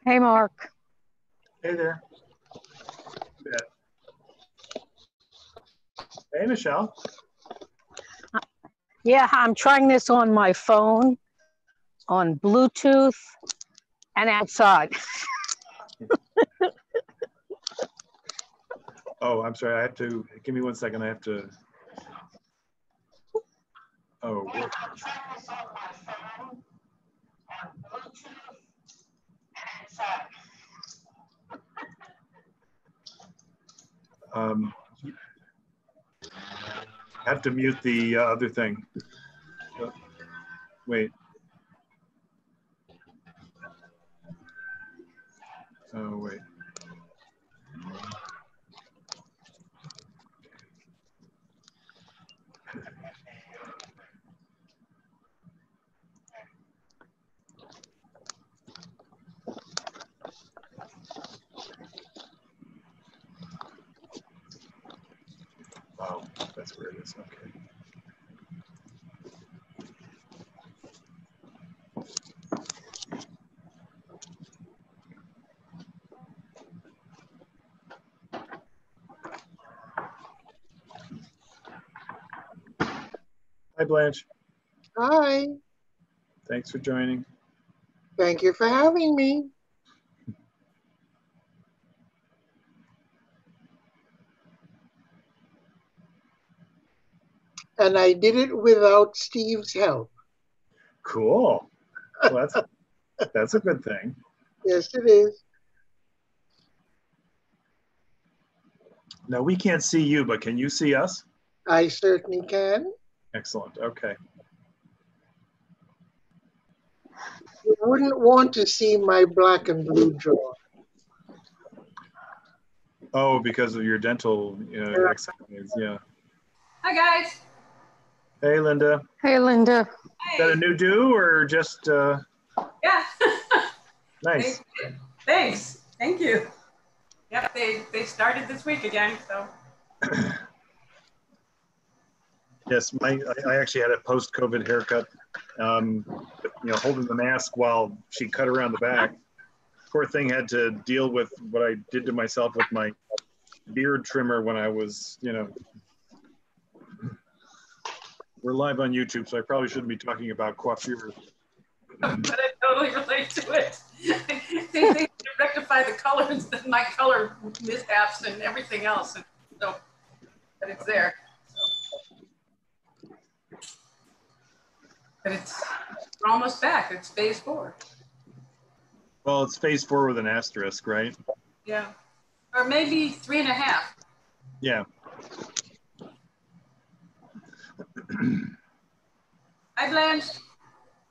Hey, Mark. Hey there. Hey, Michelle. Yeah, I'm trying this on my phone, on Bluetooth, and outside. Oh, I'm sorry. I have to, give me 1 second. I have to. Oh. I have to mute the other thing. Wait. Oh, wait. Oh, that's where it is. Okay. Hi, Blanche. Hi. Thanks for joining. Thank you for having me. And I did it without Steve's help. Cool. Well, that's a good thing. Yes, it is. Now, we can't see you, but can you see us? I certainly can. Excellent. Okay. You wouldn't want to see my black and blue jaw. Oh, because of your dental exercise. Yeah. Hi, guys. Hey, Linda. Hey, Linda. Is that a new do or just? Yeah. Nice. Thanks. Thank you. Yep, they started this week again, so. Yes, I actually had a post-COVID haircut. Holding the mask while she cut around the back. Poor thing had to deal with what I did to myself with my beard trimmer when I was, We're live on YouTube, so I probably shouldn't be talking about coiffure. But I totally relate to it. They rectify the colors, my color mishaps and everything else, and so, but it's there. So. But we're almost back. It's phase 4. Well, it's phase 4 with an asterisk, right? Yeah, or maybe 3.5. Yeah. Hi, Blanche.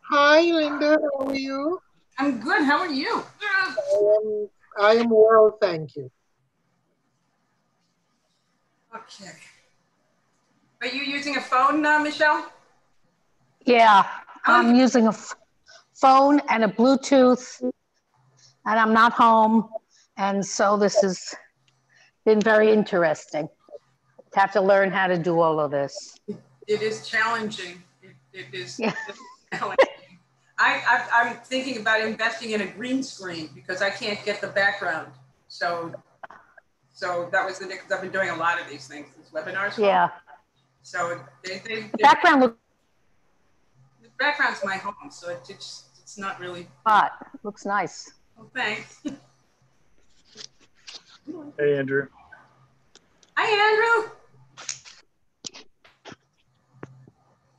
Hi, Linda. How are you? I'm good. How are you? I am well, thank you. Okay. Are you using a phone, Michelle? Yeah, I'm using a phone and a Bluetooth, and I'm not home. And so this has been very interesting to have to learn how to do all of this. It is challenging. It is Yeah. challenging. I'm thinking about investing in a green screen because I can't get the background. So that was because I've been doing a lot of these things, these webinars. Yeah. So the background's my home, so it's not really. But looks nice. Oh, thanks. Hey, Andrew. Hi, Andrew.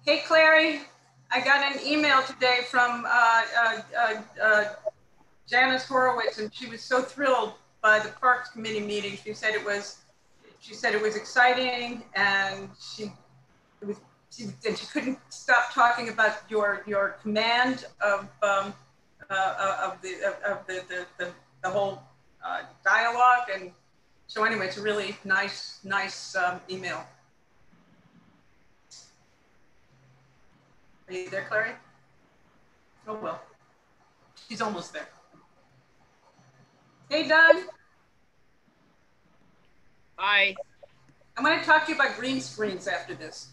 Hey, Clary. I got an email today from Janice Horowitz, and she was so thrilled by the Parks Committee meeting. She said it was exciting, and she couldn't stop talking about your command of the whole dialogue. And so anyway, it's a really nice email. Are you there, Clary? Oh, well. She's almost there. Hey, Don. Hi. I'm going to talk to you about green screens after this.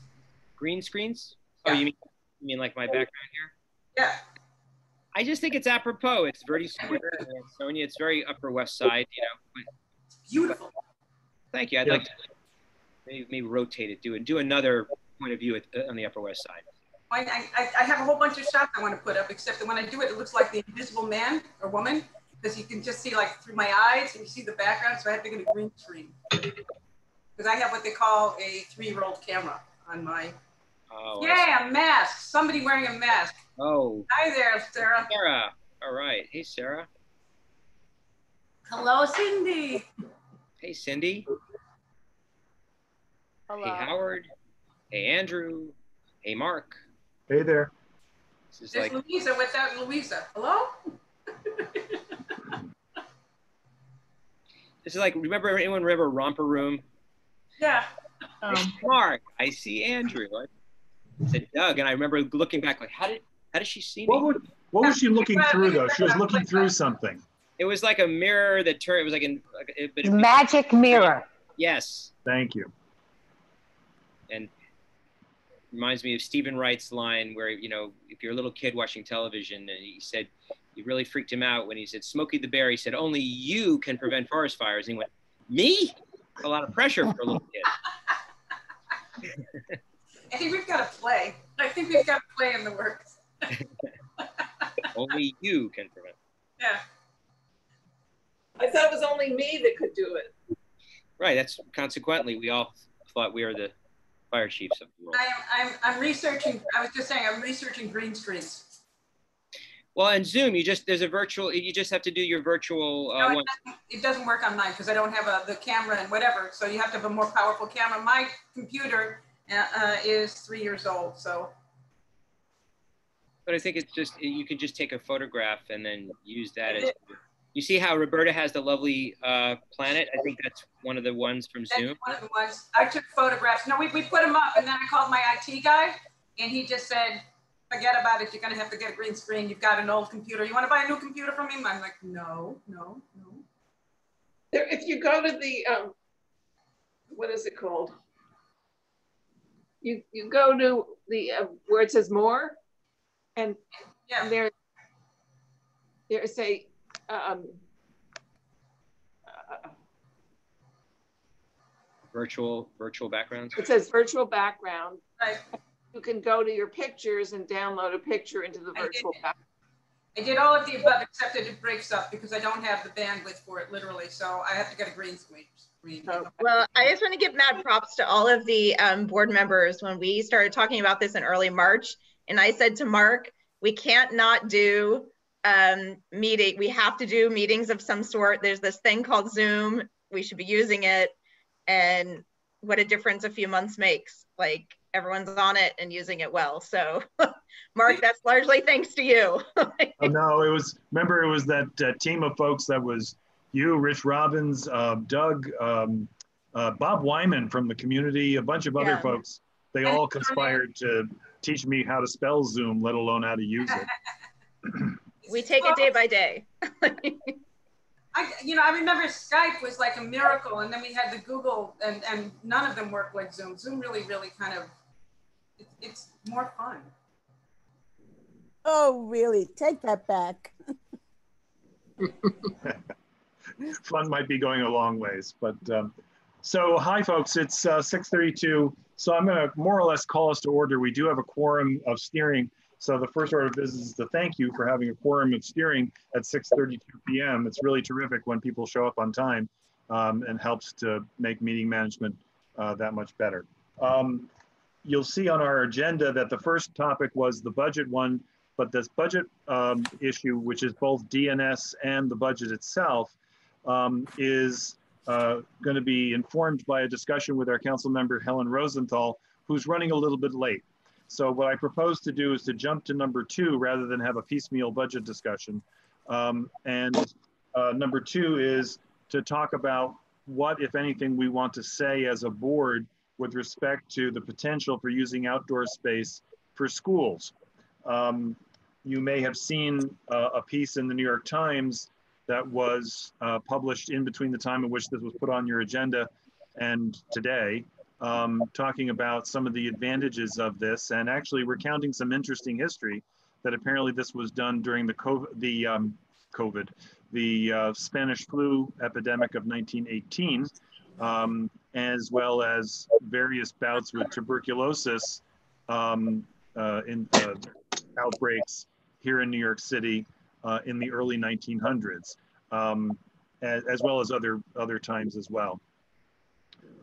Green screens? Yeah. Oh, you mean like my background here? Yeah. I just think it's apropos. It's Verdi Square, and Sonia. It's very Upper West Side, you know. Beautiful. Thank you. I'd like to maybe rotate it, do another point of view on the Upper West Side. I have a whole bunch of shots I want to put up, except that when I do it, it looks like the invisible man or woman, because you can just see like through my eyes and you see the background. So I have to get a green screen because I have what they call a 3-year-old camera on my. Oh, yeah, a mask. Somebody wearing a mask. Oh. Hi there, Sarah. Sarah. All right. Hey, Sarah. Hello, Cindy. Hey, Cindy. Hello. Hey, Howard. Hey, Andrew. Hey, Mark. Hey there. There's like Louisa without Louisa. Hello? This is like, anyone remember Romper Room? Yeah. Mark, I see Andrew. I said Doug, and I remember looking back like, how did she see me? What was she looking through though? She was looking through something. It was like a mirror that turned. It was like a magic mirror. Yes. Thank you. And reminds me of Stephen Wright's line where, you know, if you're a little kid watching television, and he said, it really freaked him out when he said, Smokey the Bear, he said, only you can prevent forest fires. And he went, me? A lot of pressure for a little kid. I think we've got to play. I think we've got to play in the works. Only you can prevent. Yeah. I thought it was only me that could do it. Right. That's consequently, we all thought we were the fire chiefs of the world. I'm researching. I was just saying, I'm researching green screens. Well, in Zoom, you just have to do your virtual. No, it doesn't work on mine because I don't have the camera and whatever. So you have to have a more powerful camera. My computer is 3 years old, so. But I think it's just, you can just take a photograph and then use that as. You see how Roberta has the lovely planet? I think that's one of the ones from Zoom. That's one of the ones. I took photographs. No, we put them up, and then I called my IT guy, and he just said, forget about it. You're going to have to get a green screen. You've got an old computer. You want to buy a new computer from me? I'm like, no. If you go to the, what is it called? You go to the, where it says more, and yeah. There's a, virtual backgrounds. It says virtual background. Right. You can go to your pictures and download a picture into the virtual background. I did all of the above, except that it breaks up because I don't have the bandwidth for it, literally. So I have to get a green screen. Well, I just want to give mad props to all of the board members when we started talking about this in early March. And I said to Mark, we can't not do meeting. We have to do meetings of some sort. There's this thing called Zoom. We should be using it. And what a difference a few months makes. Like, everyone's on it and using it well. So Mark, that's largely thanks to you. Oh, no, remember it was that team of folks that was you, Rich Robbins, Doug, Bob Wyman from the community, a bunch of other folks. They all conspired to teach me how to spell Zoom, let alone how to use it. We take it day by day. I remember Skype was like a miracle, and then we had the Google, and none of them worked like Zoom. Zoom really kind of, it's more fun. Oh, really? Take that back. Fun might be going a long ways, but so hi folks, it's 6:32. So I'm going to more or less call us to order. We do have a quorum of steering. So the first order of business is to thank you for having a quorum of steering at 6:32 p.m. It's really terrific when people show up on time and helps to make meeting management that much better. You'll see on our agenda that the first topic was the budget one, but this budget issue, which is both DNS and the budget itself, is going to be informed by a discussion with our council member, Helen Rosenthal, who's running a little bit late. So what I propose to do is to jump to number 2 rather than have a piecemeal budget discussion. Number 2 is to talk about what, if anything, we want to say as a board with respect to the potential for using outdoor space for schools. You may have seen a piece in the New York Times that was published in between the time in which this was put on your agenda and today, talking about some of the advantages of this and actually recounting some interesting history that apparently this was done during the Spanish flu epidemic of 1918, as well as various bouts with tuberculosis in outbreaks here in New York City in the early 1900s, as well as other times as well.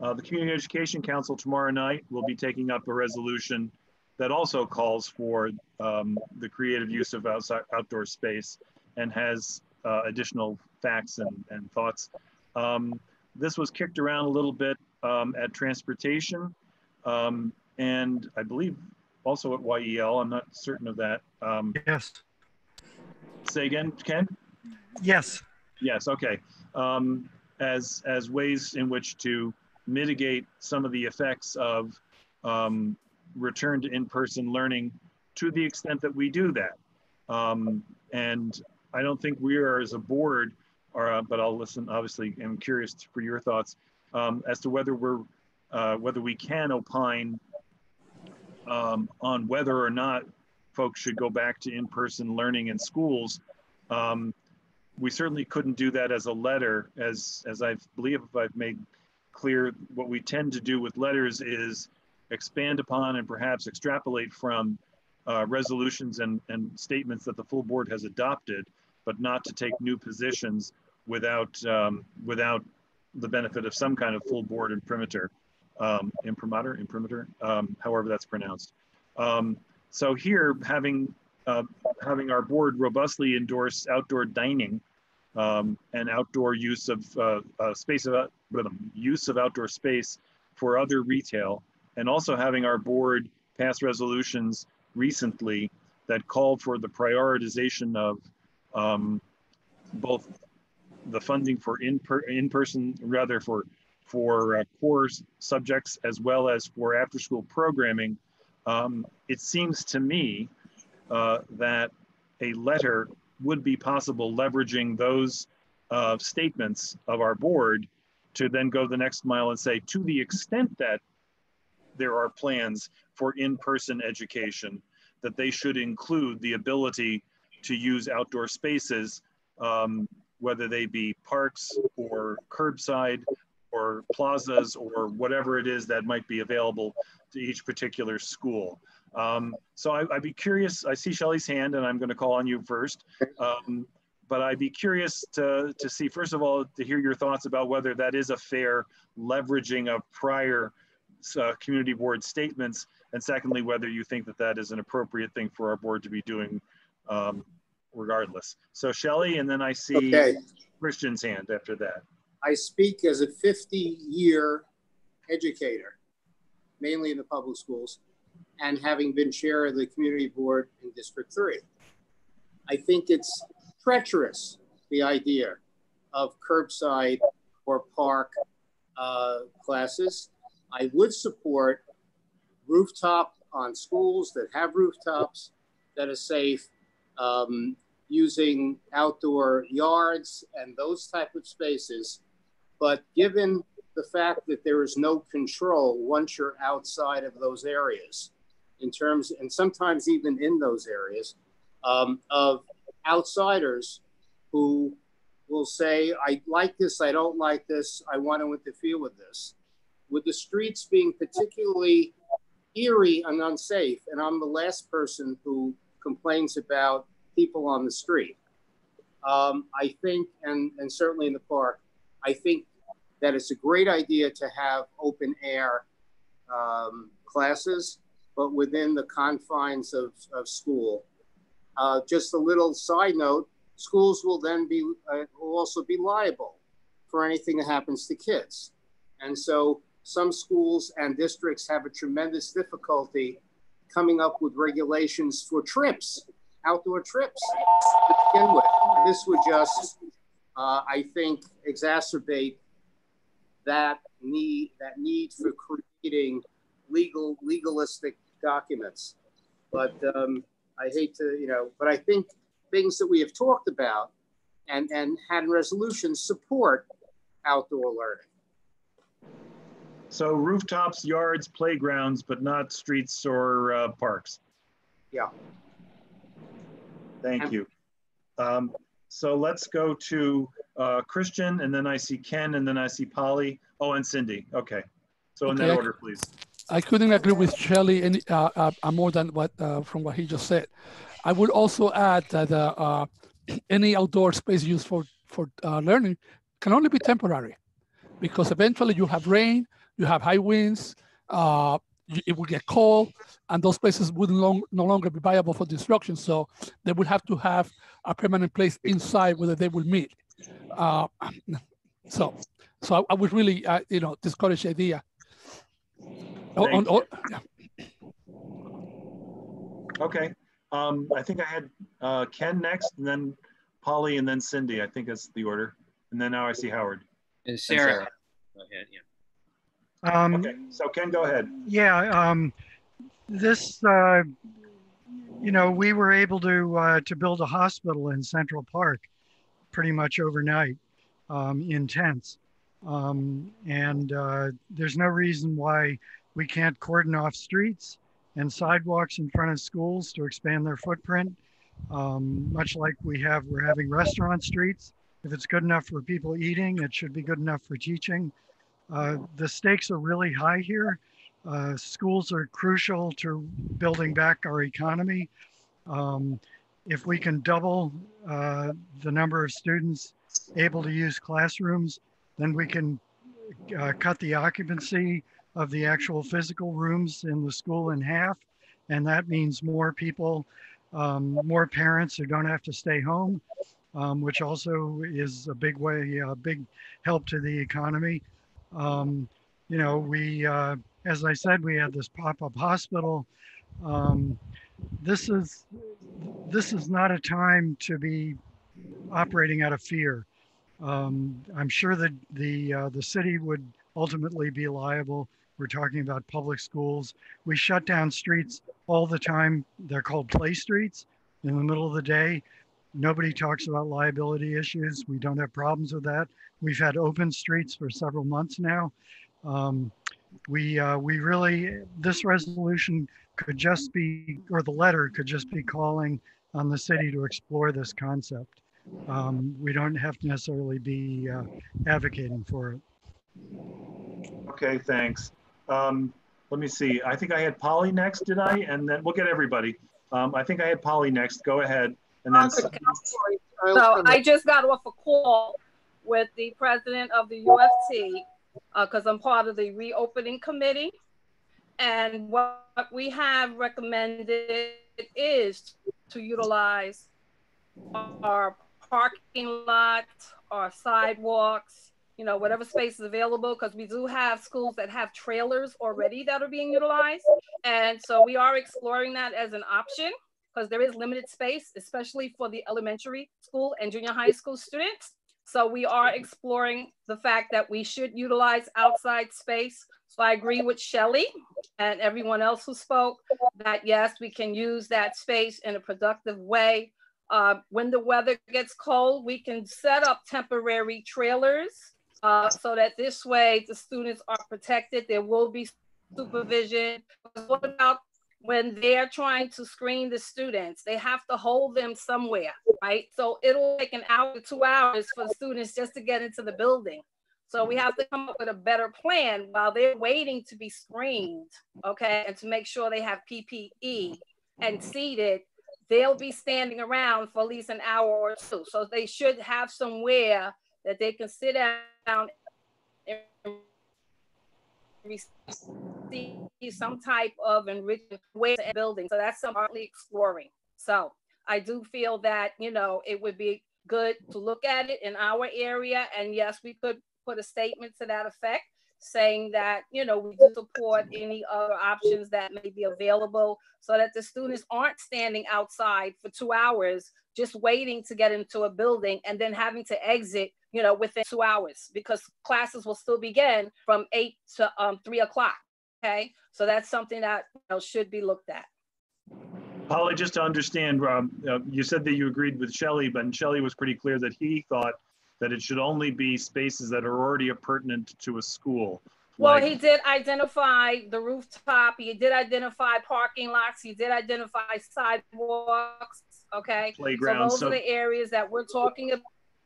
The Community Education Council tomorrow night will be taking up a resolution that also calls for the creative use of outdoor space and has additional facts and thoughts. This was kicked around a little bit at Transportation and I believe also at YEL. I'm not certain of that. Yes. Say again, Ken? Yes. Yes, okay. As ways in which to mitigate some of the effects of return to in-person learning to the extent that we do that. And I don't think we are as a board, but I'll listen, obviously, I'm curious for your thoughts as to whether whether we can opine on whether or not folks should go back to in-person learning in schools. We certainly couldn't do that as a letter, as I believe I've made clear. What we tend to do with letters is expand upon and perhaps extrapolate from resolutions and statements that the full board has adopted, but not to take new positions without the benefit of some kind of full board imprimatur, however that's pronounced. So here, having our board robustly endorse outdoor dining and outdoor use of use of outdoor space for other retail, and also having our board pass resolutions recently that call for the prioritization of both the funding for in-person, rather for core subjects as well as for after-school programming. It seems to me that a letter would be possible, leveraging those statements of our board to then go the next mile and say, to the extent that there are plans for in-person education, that they should include the ability to use outdoor spaces, whether they be parks or curbside or plazas or whatever it is that might be available to each particular school. So I'd be curious, I see Shelley's hand and I'm going to call on you first, but I'd be curious to see, first of all, to hear your thoughts about whether that is a fair leveraging of prior community board statements, and secondly, whether you think that that is an appropriate thing for our board to be doing regardless. So Shelley, and then I see Christian's hand after that. I speak as a 50-year educator, mainly in the public schools, and having been chair of the community board in District 3. I think it's treacherous, the idea of curbside or park classes. I would support rooftop on schools that have rooftops that are safe, using outdoor yards and those type of spaces. But given the fact that there is no control once you're outside of those areas, in terms, and sometimes even in those areas, of outsiders who will say, I like this, I don't like this, I want to interfere with this. With the streets being particularly eerie and unsafe, and I'm the last person who complains about people on the street. I think, and certainly in the park, I think that it's a great idea to have open air classes, but within the confines of school. Just a little side note, schools will then be, will also be liable for anything that happens to kids. And so some schools and districts have a tremendous difficulty coming up with regulations for trips, outdoor trips to begin with. This would just, I think, exacerbate that need for creating legalistic documents. But I hate to, but I think things that we have talked about and had in resolutions support outdoor learning. So rooftops, yards, playgrounds, but not streets or parks. Yeah. Thank you. So let's go to Christian, and then I see Ken, and then I see Polly. Oh, and Cindy. Okay. So in that order, please. I couldn't agree with Shelley any more than what from what he just said. I would also add that any outdoor space used for learning can only be temporary, because eventually you have rain, you have high winds, it will get cold, and those places would no longer be viable for construction. So they would have to have a permanent place inside where they will meet. So I would really, discourage the idea. Yeah. Okay. I think I had Ken next, and then Polly, and then Cindy. I think that's the order. And then now I see Howard. And Sarah. Go ahead, yeah. Okay, so Ken, go ahead. Yeah, this, we were able to build a hospital in Central Park pretty much overnight in tents. And there's no reason why we can't cordon off streets and sidewalks in front of schools to expand their footprint, much like we're having restaurant streets. If it's good enough for people eating, it should be good enough for teaching. The stakes are really high here. Schools are crucial to building back our economy. If we can double the number of students able to use classrooms, then we can cut the occupancy of the actual physical rooms in the school in half. And that means more people, more parents who don't have to stay home, which also is a big help to the economy. As I said, we had this pop-up hospital. This is not a time to be operating out of fear. I'm sure that the city would ultimately be liable. We're talking about public schools. We shut down streets all the time. They're called play streets in the middle of the day. Nobody talks about liability issues. We don't have problems with that. We've had open streets for several months now. This resolution could just be, or the letter could just be calling on the city to explore this concept. We don't have to necessarily be advocating for it. Okay, thanks. Let me see. I think I had Polly next, did I? And then we'll get everybody. I think I had Polly next. Go ahead. And then. So I just got off a call with the president of the UFT because I'm part of the reopening committee. And what we have recommended is to utilize our parking lots, our sidewalks, whatever space is available, because we do have schools that have trailers already that are being utilized. And so we are exploring that as an option because there is limited space, especially for the elementary school and junior high school students. So we are exploring the fact that we should utilize outside space. So I agree with Shelley and everyone else who spoke that yes, we can use that space in a productive way. When the weather gets cold, we can set up temporary trailers so that this way the students are protected. There will be supervision. What about when they're trying to screen the students? They have to hold them somewhere, right? So it'll take an hour to 2 hours for the students just to get into the building. So we have to come up with a better plan while they're waiting to be screened, okay? And to make sure they have PPE and seated, they'll be standing around for at least an hour or two. So they should have somewhere that they can sit down and receive some type of enrichment way in building. So that's something partly exploring. So I do feel that, it would be good to look at it in our area. And yes, we could put a statement to that effect saying that, we do support any other options that may be available so that the students aren't standing outside for 2 hours, just waiting to get into a building and then having to exit, within 2 hours, because classes will still begin from 8 to 3 o'clock. Okay. So that's something that should be looked at. Polly, just to understand, you said that you agreed with Shelley, but Shelley was pretty clear that he thought that it should only be spaces that are already appurtenant to a school. Well, he did identify the rooftop. He did identify parking lots. He did identify sidewalks. Okay. Playground. So those are the areas that we're talking about.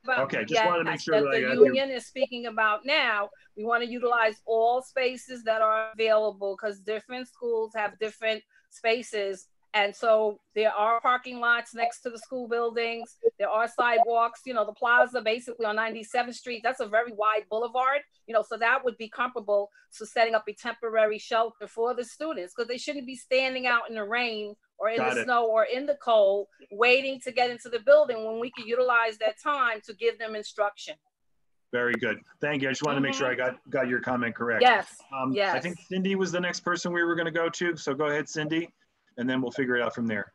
Okay, just wanted to make sure that the union is speaking about now. We want to utilize all spaces that are available because different schools have different spaces. And so there are parking lots next to the school buildings. There are sidewalks, you know, the plaza basically on 97th Street. That's a very wide boulevard, you know, so that would be comparable to setting up a temporary shelter for the students because they shouldn't be standing out in the rain or in the snow or in the cold waiting to get into the building when we could utilize that time to give them instruction. Very good. Thank you. I just wanted to make sure I got your comment correct. Yes. I think Cindy was the next person we were going to go to. So go ahead, Cindy, and then we'll figure it out from there.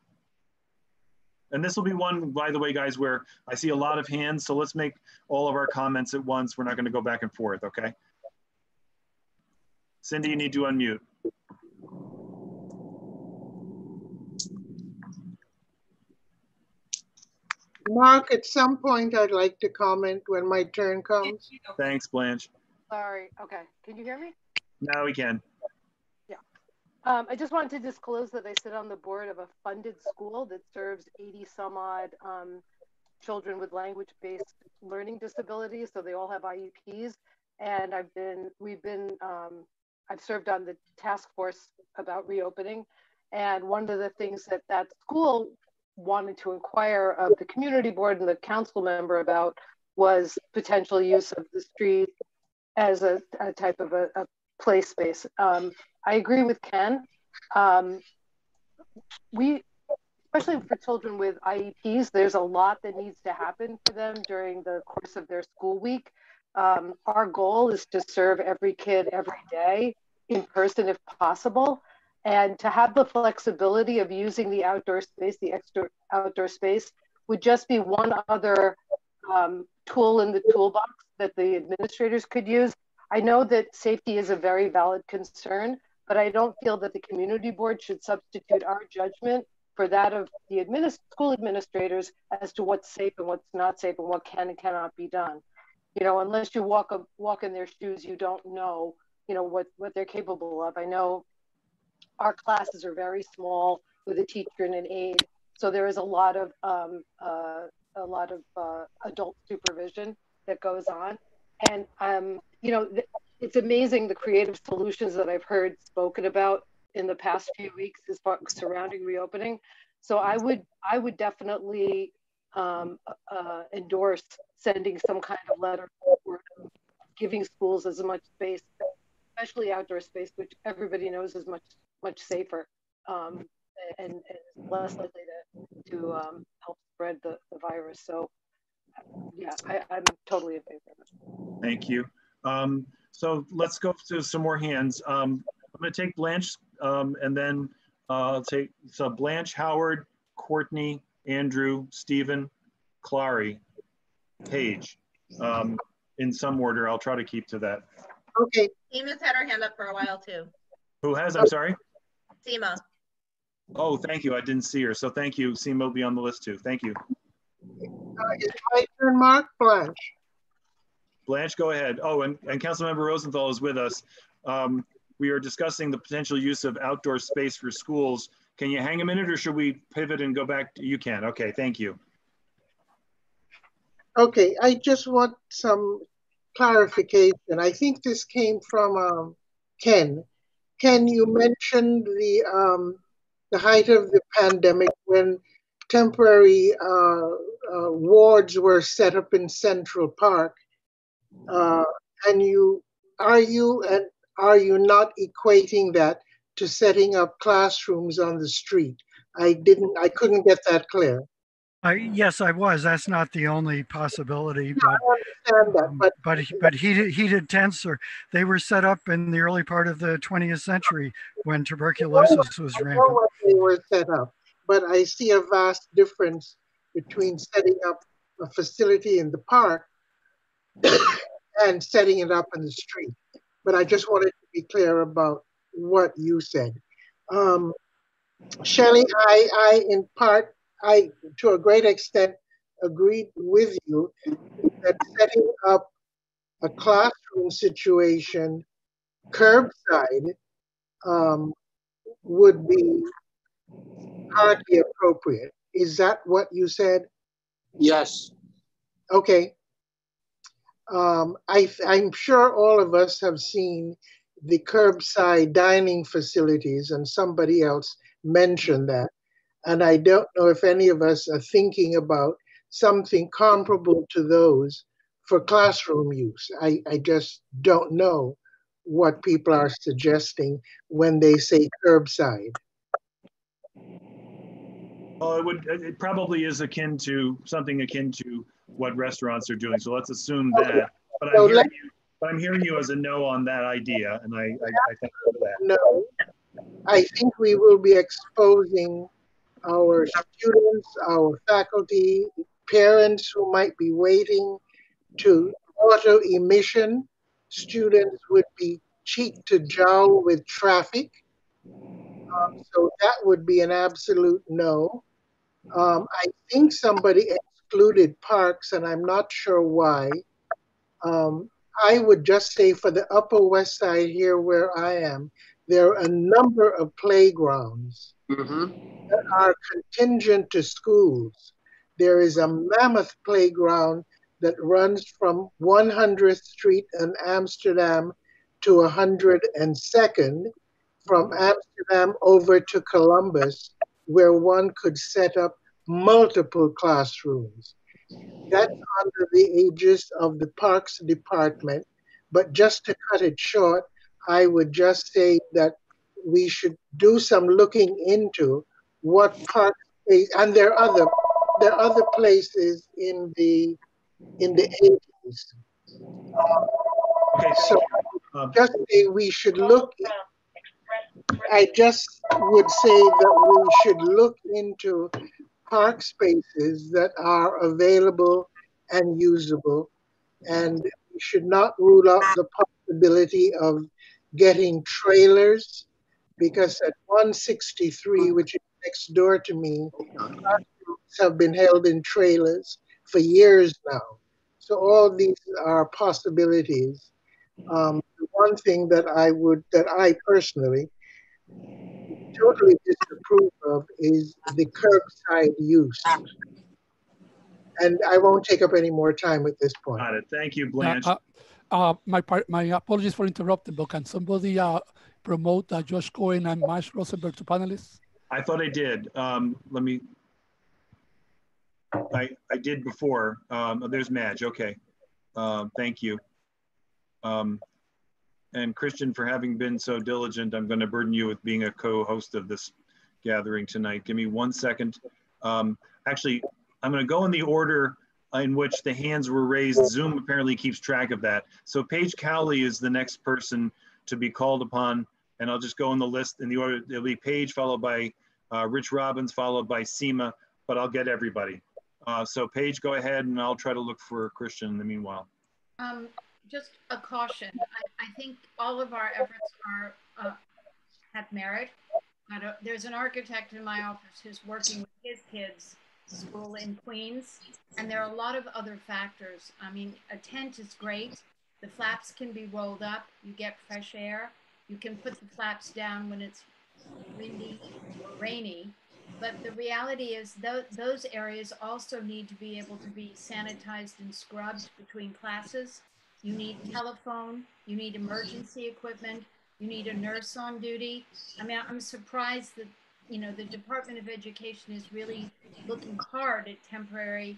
And this will be one, by the way, guys, where I see a lot of hands. So let's make all of our comments at once. We're not going to go back and forth. Okay. Cindy, you need to unmute. Mark, at some point, I'd like to comment when my turn comes. Thanks, Blanche. Sorry. Okay. Can you hear me? Now we can. Yeah. I just wanted to disclose that I sit on the board of a funded school that serves 80 some odd children with language-based learning disabilities. So they all have IEPs. And I've served on the task force about reopening. And one of the things that that school wanted to inquire of the community board and the council member about was potential use of the street as a type of a play space. I agree with Ken. Especially for children with IEPs, there's a lot that needs to happen for them during the course of their school week. Our goal is to serve every kid every day in person if possible. And to have the flexibility of using the outdoor space, the extra outdoor space, would just be one other tool in the toolbox that the administrators could use. I know that safety is a very valid concern, but I don't feel that the community board should substitute our judgment for that of the school administrators as to what's safe and what's not safe and what can and cannot be done. You know, unless you walk in their shoes, you don't know, you know, what they're capable of. I know our classes are very small with a teacher and an aide, so there is a lot of adult supervision that goes on. And you know, it's amazing the creative solutions that I've heard spoken about in the past few weeks as far surrounding reopening. So I would definitely endorse sending some kind of letter forward, giving schools as much space, especially outdoor space, which everybody knows is much safer and less likely to help spread the virus. So yeah, I'm totally in favor of it. Thank you. So let's go to some more hands. I'm going to take Blanche and then I'll take Blanche, Howard, Courtney, Andrew, Stephen, Clary, Paige. In some order, I'll try to keep to that. Okay. Seema's had her hand up for a while too. Who has? I'm sorry? Seema. Oh, thank you. I didn't see her. So thank you. Seema will be on the list too. Thank you. It's my turn, Mark. Blanche. Blanche, go ahead. Oh, and Councilmember Rosenthal is with us. We are discussing the potential use of outdoor space for schools. Can you hang a minute or should we pivot and go back? You can. Okay, thank you. Okay, I just want some clarification. I think this came from Ken. Ken, you mentioned the height of the pandemic when temporary wards were set up in Central Park. And are you not equating that to setting up classrooms on the street? I couldn't get that clear. Yes, I was. That's not the only possibility. No, I understand that, but heated tents they were set up in the early part of the 20th century when tuberculosis was rampant. I know what they were set up, but I see a vast difference between setting up a facility in the park and setting it up in the street. But I just wanted to be clear about what you said. Shelley, I, to a great extent, agreed with you that setting up a classroom situation curbside would be hardly appropriate. Is that what you said? Yes. Okay. I'm sure all of us have seen the curbside dining facilities, and somebody else mentioned that. And I don't know if any of us are thinking about something comparable to those for classroom use. I just don't know what people are suggesting when they say curbside. Well, it probably is something akin to what restaurants are doing. So let's assume that. But I'm hearing you as a no on that idea, and I think that. No, I think we will be exposing our students, our faculty, parents who might be waiting to auto emission. Students would be cheek to jowl with traffic. So that would be an absolute no. I think somebody excluded parks, and I'm not sure why. I would just say for the Upper West Side here where I am, there are a number of playgrounds that are contingent to schools. There is a mammoth playground that runs from 100th Street in Amsterdam to 102nd, from Amsterdam over to Columbus, where one could set up multiple classrooms. That's under the aegis of the Parks Department. But just to cut it short, I would just say that we should do some looking into what park space, and there are other places in the 80s. Okay, so just say we should look. I just would say that we should look into park spaces that are available and usable, and we should not rule out the possibility of getting trailers, because at 163, which is next door to me, classrooms have been held in trailers for years now. So all these are possibilities. The one thing that I personally totally disapprove of is the curbside use. And I won't take up any more time at this point. Got it. Thank you, Blanche. My apologies for interrupting, but can somebody promote Josh Cohen and Mash Rosenberg to panelists? I thought I did. Let me. I did before. There's Madge. Okay. Thank you. And Christian, for having been so diligent, I'm going to burden you with being a co-host of this gathering tonight. Give me 1 second. Actually, I'm going to go in the order in which the hands were raised. Zoom apparently keeps track of that. So Paige Cowley is the next person to be called upon, and I'll just go in the list in the order. It'll be Paige, followed by Rich Robbins, followed by Seema, but I'll get everybody. So Paige, go ahead, and I'll try to look for Christian in the meanwhile. Just a caution. I think all of our efforts have merit. But there's an architect in my office who's working with his kids' school in Queens, and there are a lot of other factors. I mean, a tent is great. The flaps can be rolled up. You get fresh air. You can put the flaps down when it's windy or rainy. But the reality is those areas also need to be able to be sanitized and scrubbed between classes. You need telephone, you need emergency equipment, you need a nurse on duty. I mean, I'm surprised that, you know, the Department of Education is really looking hard at temporary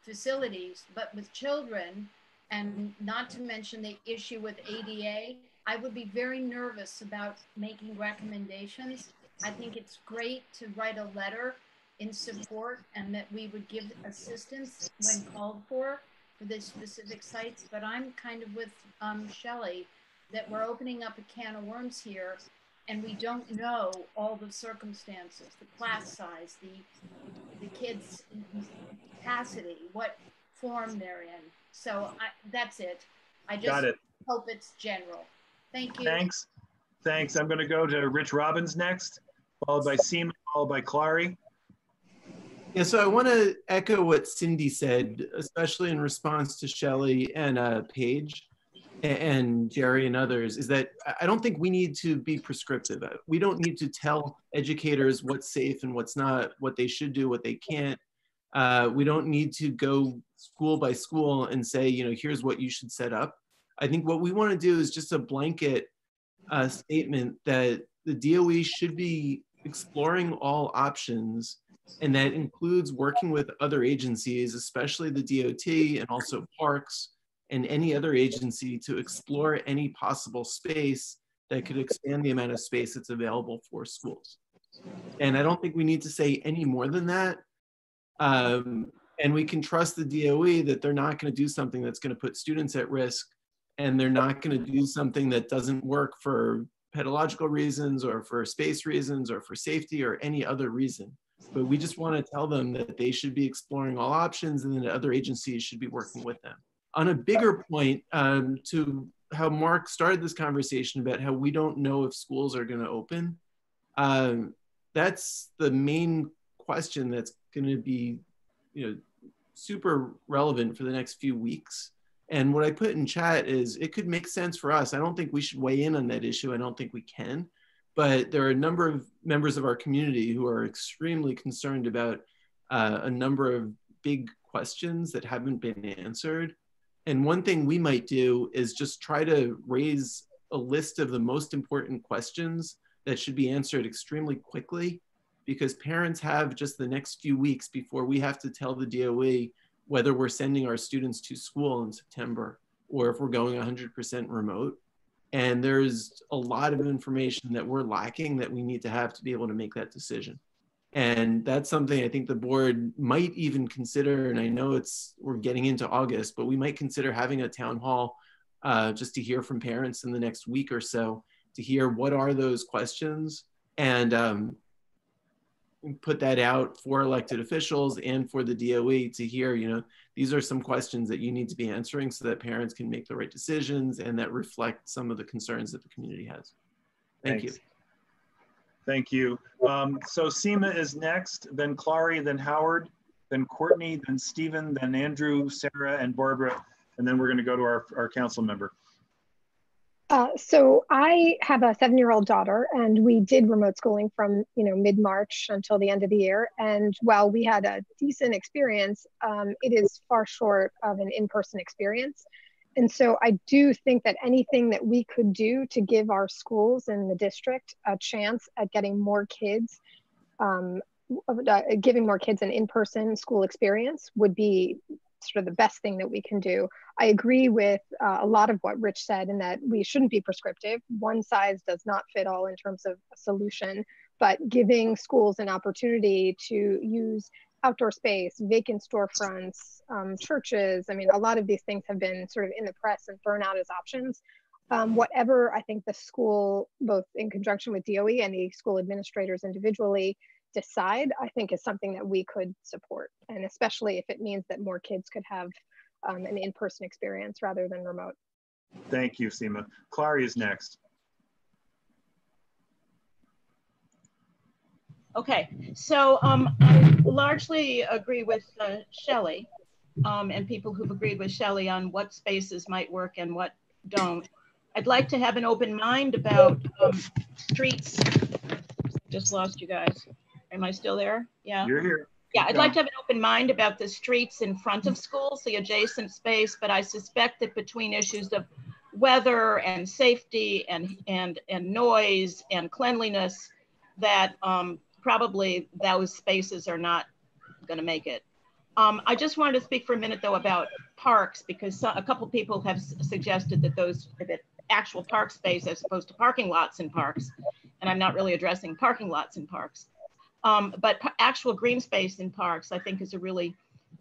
facilities, but with children, and not to mention the issue with ADA, I would be very nervous about making recommendations. I think it's great to write a letter in support and that we would give assistance when called for the specific sites, but I'm kind of with Shelley that we're opening up a can of worms here, and we don't know all the circumstances, the class size, the kids' capacity, what form they're in. So that's it. I just hope it's general. Thank you. Thanks. Thanks. I'm going to go to Rich Robbins next, followed by Seema, followed by Clary. Yeah, so I want to echo what Cindy said, especially in response to Shelley and Paige. and Jerry and others, is that I don't think we need to be prescriptive. We don't need to tell educators what's safe and what's not, what they should do, what they can't. We don't need to go school by school and say, you know, here's what you should set up. I think what we want to do is just a blanket statement that the DOE should be exploring all options, and that includes working with other agencies, especially the DOT and also parks and any other agency, to explore any possible space that could expand the amount of space that's available for schools. And I don't think we need to say any more than that. And we can trust the DOE that they're not going to do something that's going to put students at risk, and they're not going to do something that doesn't work for pedagogical reasons or for space reasons or for safety or any other reason. But we just want to tell them that they should be exploring all options, and that other agencies should be working with them. On a bigger point, to how Mark started this conversation about how we don't know if schools are going to open, that's the main question that's going to be, you know, super relevant for the next few weeks. And what I put in chat is it could make sense for us. I don't think we should weigh in on that issue. I don't think we can. But there are a number of members of our community who are extremely concerned about a number of big questions that haven't been answered. And one thing we might do is just try to raise a list of the most important questions that should be answered extremely quickly, because parents have just the next few weeks before we have to tell the DOE whether we're sending our students to school in September or if we're going 100% remote. And there's a lot of information that we're lacking that we need to have to be able to make that decision. And that's something I think the board might even consider, and I know we're getting into August, but we might consider having a town hall just to hear from parents in the next week or so, to hear what are those questions, and put that out for elected officials and for the DOE to hear, you know, these are some questions that you need to be answering so that parents can make the right decisions and that reflect some of the concerns that the community has. Thank you. Thank you. So Seema is next, then Clary, then Howard, then Courtney, then Stephen, then Andrew, Sarah, and Barbara, and then we're going to go to our council member. So I have a 7-year-old daughter, and we did remote schooling from mid-March until the end of the year. And while we had a decent experience, it is far short of an in-person experience. And so I do think that anything that we could do to give our schools in the district a chance at getting more kids, giving more kids an in-person school experience would be sort of the best thing that we can do. I agree with a lot of what Rich said, in that we shouldn't be prescriptive. One size does not fit all in terms of a solution, but giving schools an opportunity to use outdoor space, vacant storefronts, churches. I mean, a lot of these things have been sort of in the press and thrown out as options. Whatever I think the school, both in conjunction with DOE and the school administrators individually, decide, I think is something that we could support. And especially if it means that more kids could have an in-person experience rather than remote. Thank you, Seema. Clary is next. Okay, so I largely agree with Shelley and people who've agreed with Shelley on what spaces might work and what don't. I'd like to have an open mind about streets. Just lost you guys. Am I still there? Yeah. You're here. Yeah, I'd like to have an open mind about the streets in front of schools, the adjacent space, but I suspect that between issues of weather and safety and noise and cleanliness, that probably those spaces are not going to make it. I just wanted to speak for a minute though about parks, because a couple people have suggested that actual park space as opposed to parking lots in parks, and I'm not really addressing parking lots in parks. But actual green space in parks, I think, is a really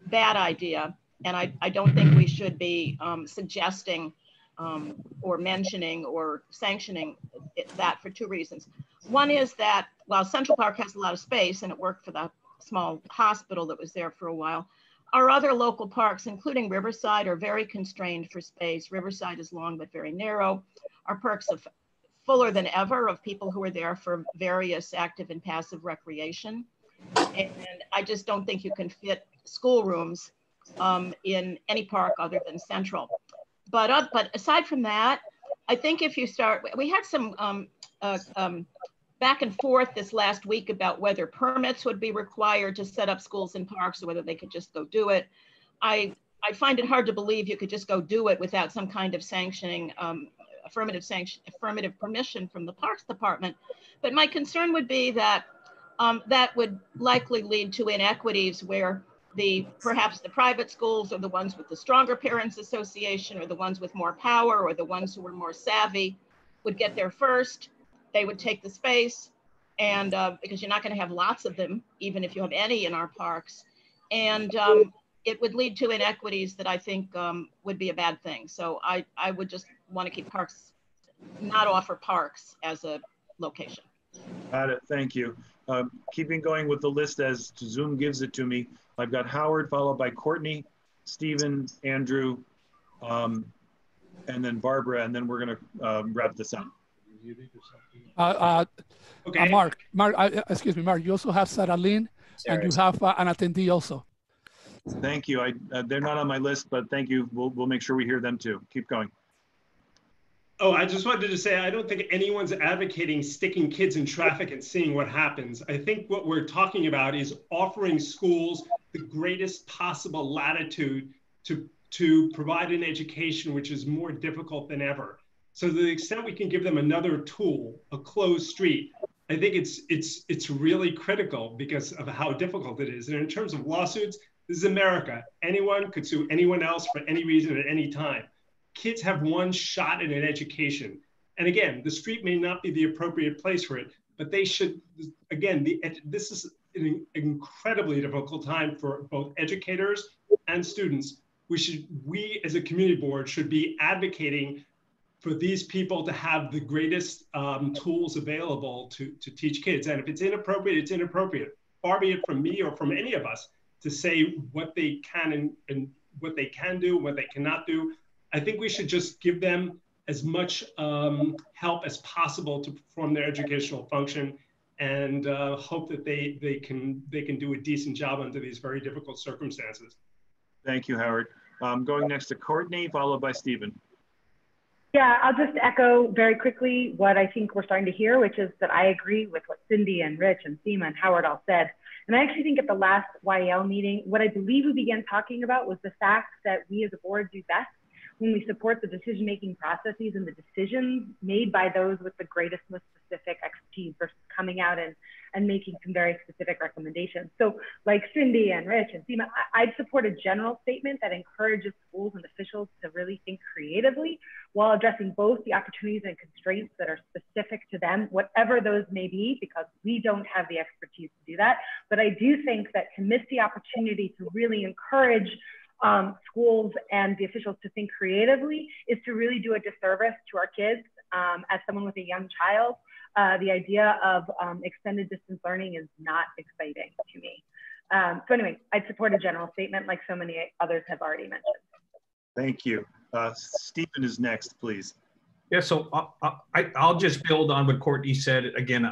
bad idea. And I don't think we should be suggesting or mentioning or sanctioning that for two reasons. One is that while Central Park has a lot of space and it worked for the small hospital that was there for a while, our other local parks, including Riverside, are very constrained for space. Riverside is long but very narrow. Our parks are fuller than ever of people who are there for various active and passive recreation. And I just don't think you can fit schoolrooms in any park other than Central. But aside from that, I think if you start, we had some back and forth this last week about whether permits would be required to set up schools in parks or whether they could just go do it. I find it hard to believe you could just go do it without some kind of sanctioning, affirmative permission from the Parks Department. But my concern would be that that would likely lead to inequities where perhaps the private schools are the ones with the stronger parents association or the ones with more power or the ones who are more savvy would get there first. They would take the space, and because you're not going to have lots of them, even if you have any in our parks. And it would lead to inequities that I think would be a bad thing. So I would just want to keep parks, not offer parks as a location. Got it, thank you. Keeping going with the list as Zoom gives it to me, I've got Howard followed by Courtney, Stephen, Andrew, and then Barbara, and then we're gonna wrap this up. Okay. Mark, excuse me, Mark, you also have Sarah Lynn, and you have an attendee also. Thank you. They're not on my list, but thank you. We'll make sure we hear them too. Keep going. Oh, I just wanted to say, I don't think anyone's advocating sticking kids in traffic and seeing what happens. I think what we're talking about is offering schools the greatest possible latitude to provide an education which is more difficult than ever. So to the extent we can give them another tool, a closed street, I think it's really critical because of how difficult it is. And in terms of lawsuits, this is America. Anyone could sue anyone else for any reason at any time. Kids have one shot at an education. And again, the street may not be the appropriate place for it, but they should, again, this is an incredibly difficult time for both educators and students. We as a community board should be advocating for these people to have the greatest tools available to teach kids. And if it's inappropriate, it's inappropriate. Far be it from me or from any of us to say what they can and what they can do, what they cannot do. I think we should just give them as much help as possible to perform their educational function, and hope that they can do a decent job under these very difficult circumstances. Thank you, Howard. Going next to Courtney, followed by Stephen. Yeah, I'll just echo very quickly what I think we're starting to hear, which is that I agree with what Cindy and Rich and Seema and Howard all said. And I actually think at the last YEL meeting, what I believe we began talking about was the fact that we as a board do best when we support the decision-making processes and the decisions made by those with the greatest, most specific expertise versus coming out and making some very specific recommendations. So like Cindy and Rich and Seema, I'd support a general statement that encourages schools and officials to really think creatively while addressing both the opportunities and constraints that are specific to them, whatever those may be, because we don't have the expertise to do that. But I do think that to miss the opportunity to really encourage schools and the officials to think creatively is to really do a disservice to our kids. As someone with a young child, the idea of extended distance learning is not exciting to me. So anyway, I'd support a general statement like so many others have already mentioned. Thank you. Stephen is next, please. Yeah, so I'll just build on what Courtney said. Again,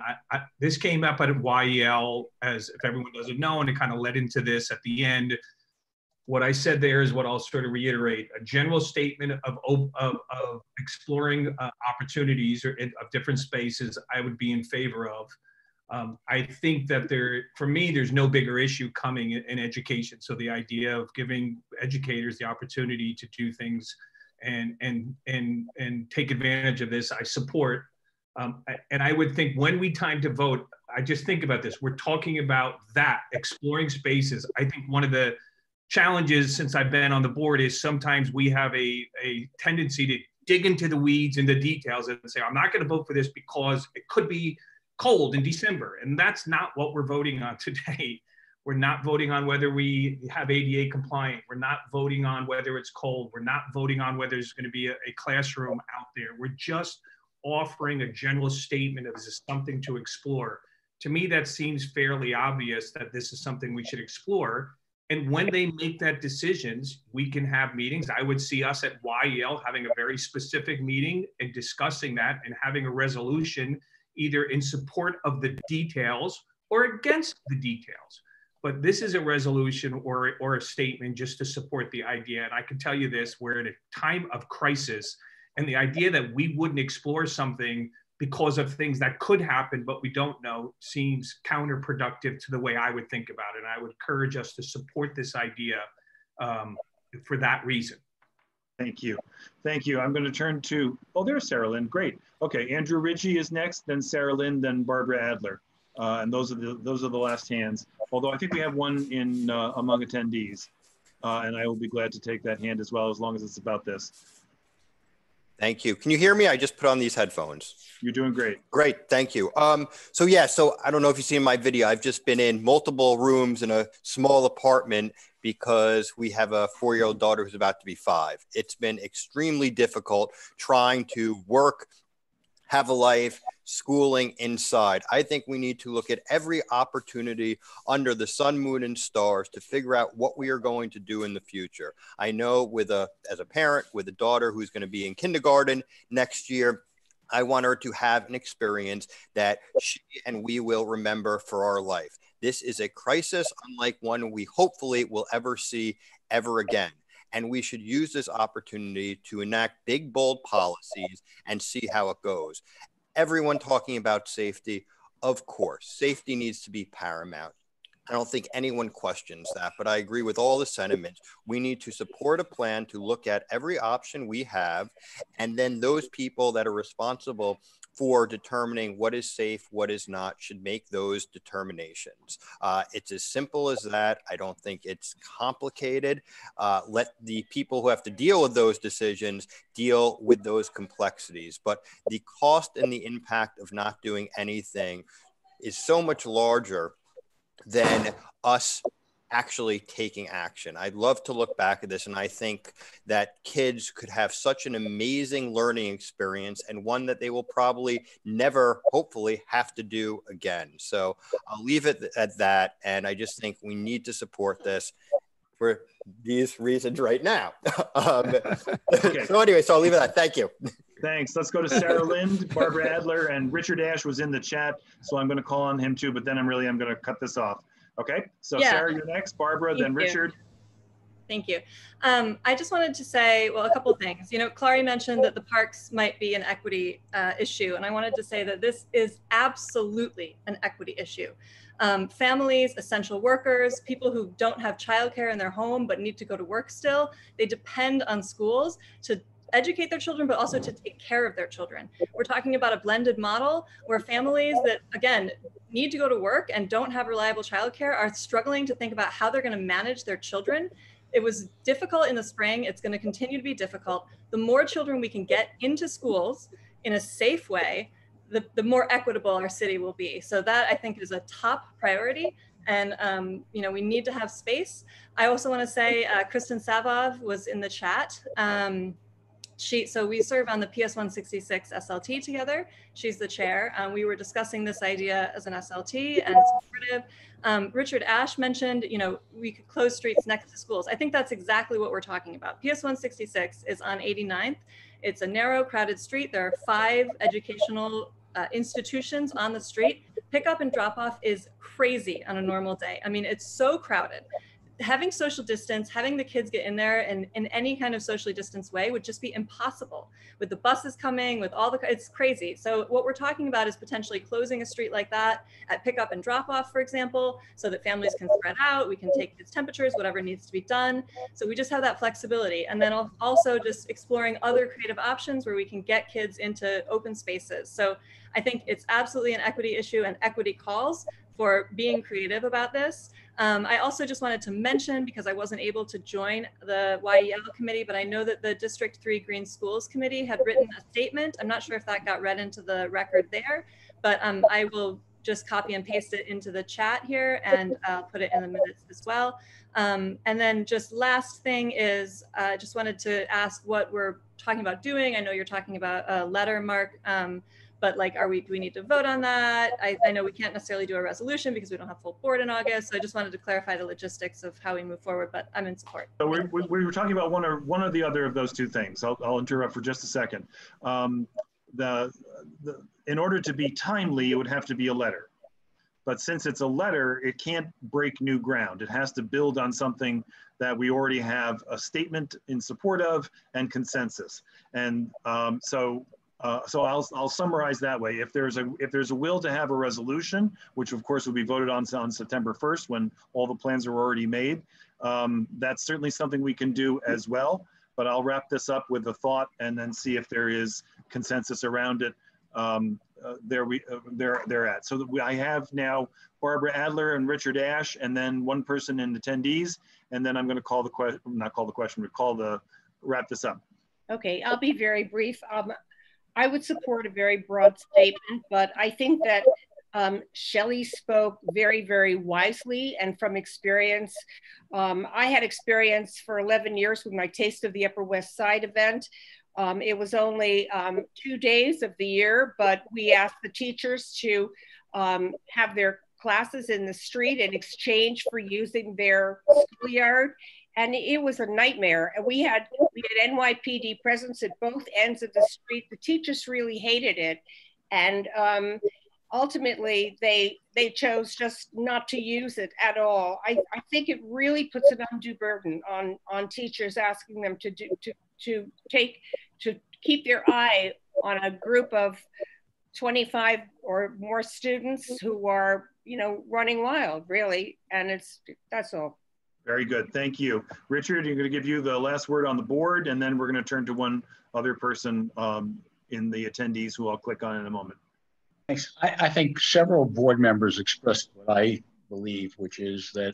this came up at YEL, as if everyone doesn't know, and it kind of led into this at the end. What I said there is what I'll sort of reiterate: a general statement of exploring opportunities of different spaces I would be in favor of. I think that for me, there's no bigger issue coming in education. So the idea of giving educators the opportunity to do things and take advantage of this, I support. And I would think when we time to vote, I just think about this. We're talking about that, exploring spaces. I think one of the challenges since I've been on the board is sometimes we have a tendency to dig into the weeds and the details and say, I'm not going to vote for this because it could be cold in December. And that's not what we're voting on today. We're not voting on whether we have ADA compliant. We're not voting on whether it's cold. We're not voting on whether there's going to be a classroom out there. We're just offering a general statement of this is something to explore. To me, that seems fairly obvious that this is something we should explore. And when they make that decisions, we can have meetings. I would see us at YEL having a very specific meeting and discussing that and having a resolution either in support of the details or against the details. but this is a resolution or a statement just to support the idea. And I can tell you this, we're in a time of crisis, and the idea that we wouldn't explore something because of things that could happen, but we don't know, seems counterproductive to the way I would think about it. And I would encourage us to support this idea for that reason. Thank you. Thank you. I'm going to turn to, oh, there's Sarah Lynn. Great. Okay, Andrew Ritchie is next, then Sarah Lynn, then Barbara Adler. And those are the last hands. Although I think we have one in among attendees. And I will be glad to take that hand as well, as long as it's about this. Thank you. Can you hear me? I just put on these headphones. You're doing great. Great, thank you. So I don't know if you've seen my video. I've just been in multiple rooms in a small apartment because we have a 4-year-old daughter who's about to be 5. It's been extremely difficult trying to work, have a life, schooling inside. I think we need to look at every opportunity under the sun, moon, and stars to figure out what we are going to do in the future. I know as a parent with a daughter who's going to be in kindergarten next year, I want her to have an experience that she and we will remember for our life. This is a crisis unlike one we hopefully will ever see ever again. And we should use this opportunity to enact big, bold policies and see how it goes. Everyone talking about safety, of course, safety needs to be paramount. I don't think anyone questions that, but I agree with all the sentiments. We need to support a plan to look at every option we have, and then those people that are responsible for determining what is safe, what is not, should make those determinations. It's as simple as that. I don't think it's complicated. Let the people who have to deal with those decisions deal with those complexities. But the cost and the impact of not doing anything is so much larger than us actually taking action. I'd love to look back at this, and I think that kids could have such an amazing learning experience, and one that they will probably never, hopefully, have to do again. So I'll leave it at that, and I just think we need to support this for these reasons right now. Okay. So anyway, so I'll leave it at that. Thank you. Thanks. Let's go to Sarah Lind, Barbara Adler, and Richard Ash was in the chat, so I'm going to call on him too, but then I'm going to cut this off. Okay, so Yeah. Sarah, you're next, Barbara, then Richard. Thank you. I just wanted to say, well, a couple of things. You know, Clary mentioned that the parks might be an equity issue, and I wanted to say that this is absolutely an equity issue. Families, essential workers, people who don't have childcare in their home but need to go to work still, they depend on schools to educate their children, but also to take care of their children. We're talking about a blended model where families that, again, need to go to work and don't have reliable childcare are struggling to think about how they're going to manage their children. It was difficult in the spring. It's going to continue to be difficult. The more children we can get into schools in a safe way, the more equitable our city will be. So that, I think, is a top priority. And, you know, we need to have space. I also want to say Kristen Savov was in the chat. So we serve on the PS166 SLT together. She's the chair. We were discussing this idea as an SLT and supportive. Richard Ash mentioned, you know, we could close streets next to schools. I think that's exactly what we're talking about. PS166 is on 89th. It's a narrow, crowded street. There are 5 educational institutions on the street. Pickup and drop off is crazy on a normal day. I mean, it's so crowded. Having social distance, having the kids get in there in any kind of socially distanced way would just be impossible with the buses coming, with all the, it's crazy. So what we're talking about is potentially closing a street like that at pickup and drop off, for example, so that families can spread out, we can take kids' temperatures, whatever needs to be done. So we just have that flexibility. And then also just exploring other creative options where we can get kids into open spaces. So I think it's absolutely an equity issue, and equity calls for being creative about this. I also just wanted to mention, because I wasn't able to join the YEL committee, but I know that the District 3 Green Schools Committee had written a statement. I'm not sure if that got read into the record there, but I will just copy and paste it into the chat here, and I'll put it in the minutes as well. And then just last thing is, I just wanted to ask what we're talking about doing. I know you're talking about a letter, Mark, but like, do we need to vote on that? I know we can't necessarily do a resolution because we don't have full board in August. So I just wanted to clarify the logistics of how we move forward, but I'm in support. So we were talking about one or the other of those two things. I'll interrupt for just a second. In order to be timely, it would have to be a letter. But since it's a letter, it can't break new ground. It has to build on something that we already have a statement in support of and consensus. And so I'll summarize that way. If there's a will to have a resolution, which of course will be voted on September 1st when all the plans are already made, that's certainly something we can do as well. But I'll wrap this up with a thought and then see if there is consensus around it. They're at. So I have now Barbara Adler and Richard Ash, and then one person in attendees, and then I'm going to call the question, not call the question, but wrap this up. Okay, I'll be very brief. I would support a very broad statement, but I think that Shelley spoke very, very wisely and from experience. I had experience for 11 years with my Taste of the Upper West Side event. It was only 2 days of the year, but we asked the teachers to have their classes in the street in exchange for using their schoolyard. And it was a nightmare. And we had NYPD presence at both ends of the street. The teachers really hated it. And ultimately, they chose just not to use it at all. I think it really puts an undue burden on teachers, asking them to keep their eye on a group of 25 or more students who are, running wild, really. And that's all. Very good. Thank you. Richard, I'm going to give you the last word on the board, and then we're going to turn to one other person in the attendees who I'll click on in a moment. Thanks. I think several board members expressed what I believe, which is that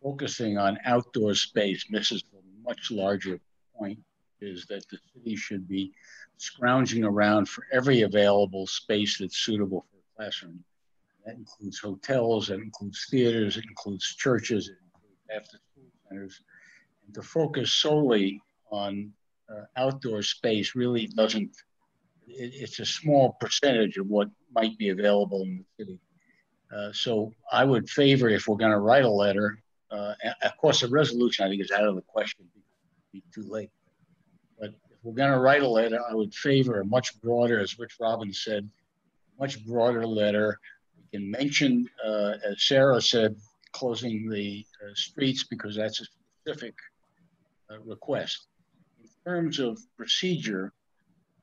focusing on outdoor space misses the much larger point, is that the city should be scrounging around for every available space that's suitable for a classroom. That includes hotels, that includes theaters, it includes churches, it includes after-school centers. And to focus solely on outdoor space really doesn't, it's a small percentage of what might be available in the city. So I would favor, if we're going to write a letter, of course, a resolution I think is out of the question, it'd be too late. But if we're going to write a letter, I would favor a much broader, as Rich Robbins said, much broader letter. We can mention, as Sarah said, closing the streets because that's a specific request. In terms of procedure,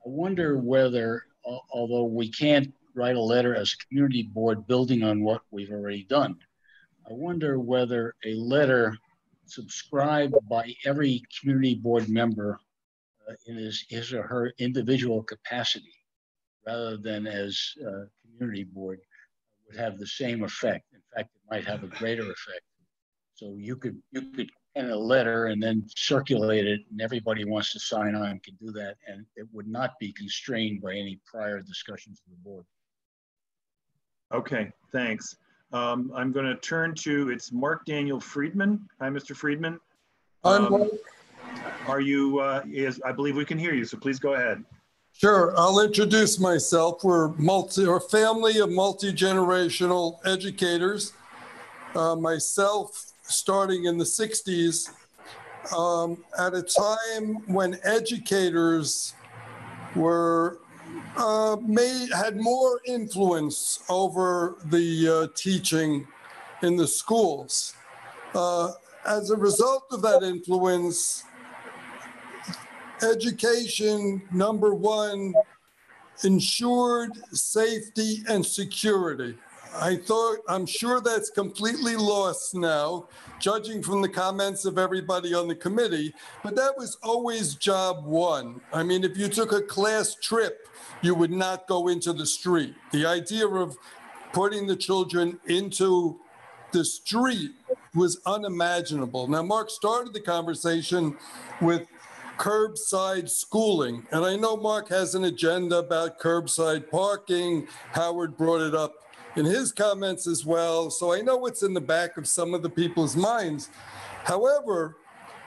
I wonder whether, although we can't write a letter as a community board building on what we've already done, I wonder whether a letter subscribed by every community board member in his or her individual capacity, rather than as a community board, would have the same effect. In fact, it might have a greater effect. So you could pen a letter and then circulate it, and everybody wants to sign on can do that, and it would not be constrained by any prior discussions of the board. Okay, thanks. I'm going to turn to, it's Mark Daniel Friedman. Hi, Mr. Friedman. Are you, yes, I believe we can hear you, so please go ahead. Sure, I'll introduce myself. We're a family of multi-generational educators. Myself, starting in the 60s, at a time when educators were had more influence over the teaching in the schools. As a result of that influence, education, number one, ensured safety and security. I'm sure that's completely lost now, judging from the comments of everybody on the committee, but that was always job one. I mean, if you took a class trip, you would not go into the street. The idea of putting the children into the street was unimaginable. Now, Mark started the conversation with curbside schooling, and I know Mark has an agenda about curbside parking. Howard brought it up in his comments as well, so I know it's in the back of some of the people's minds. However,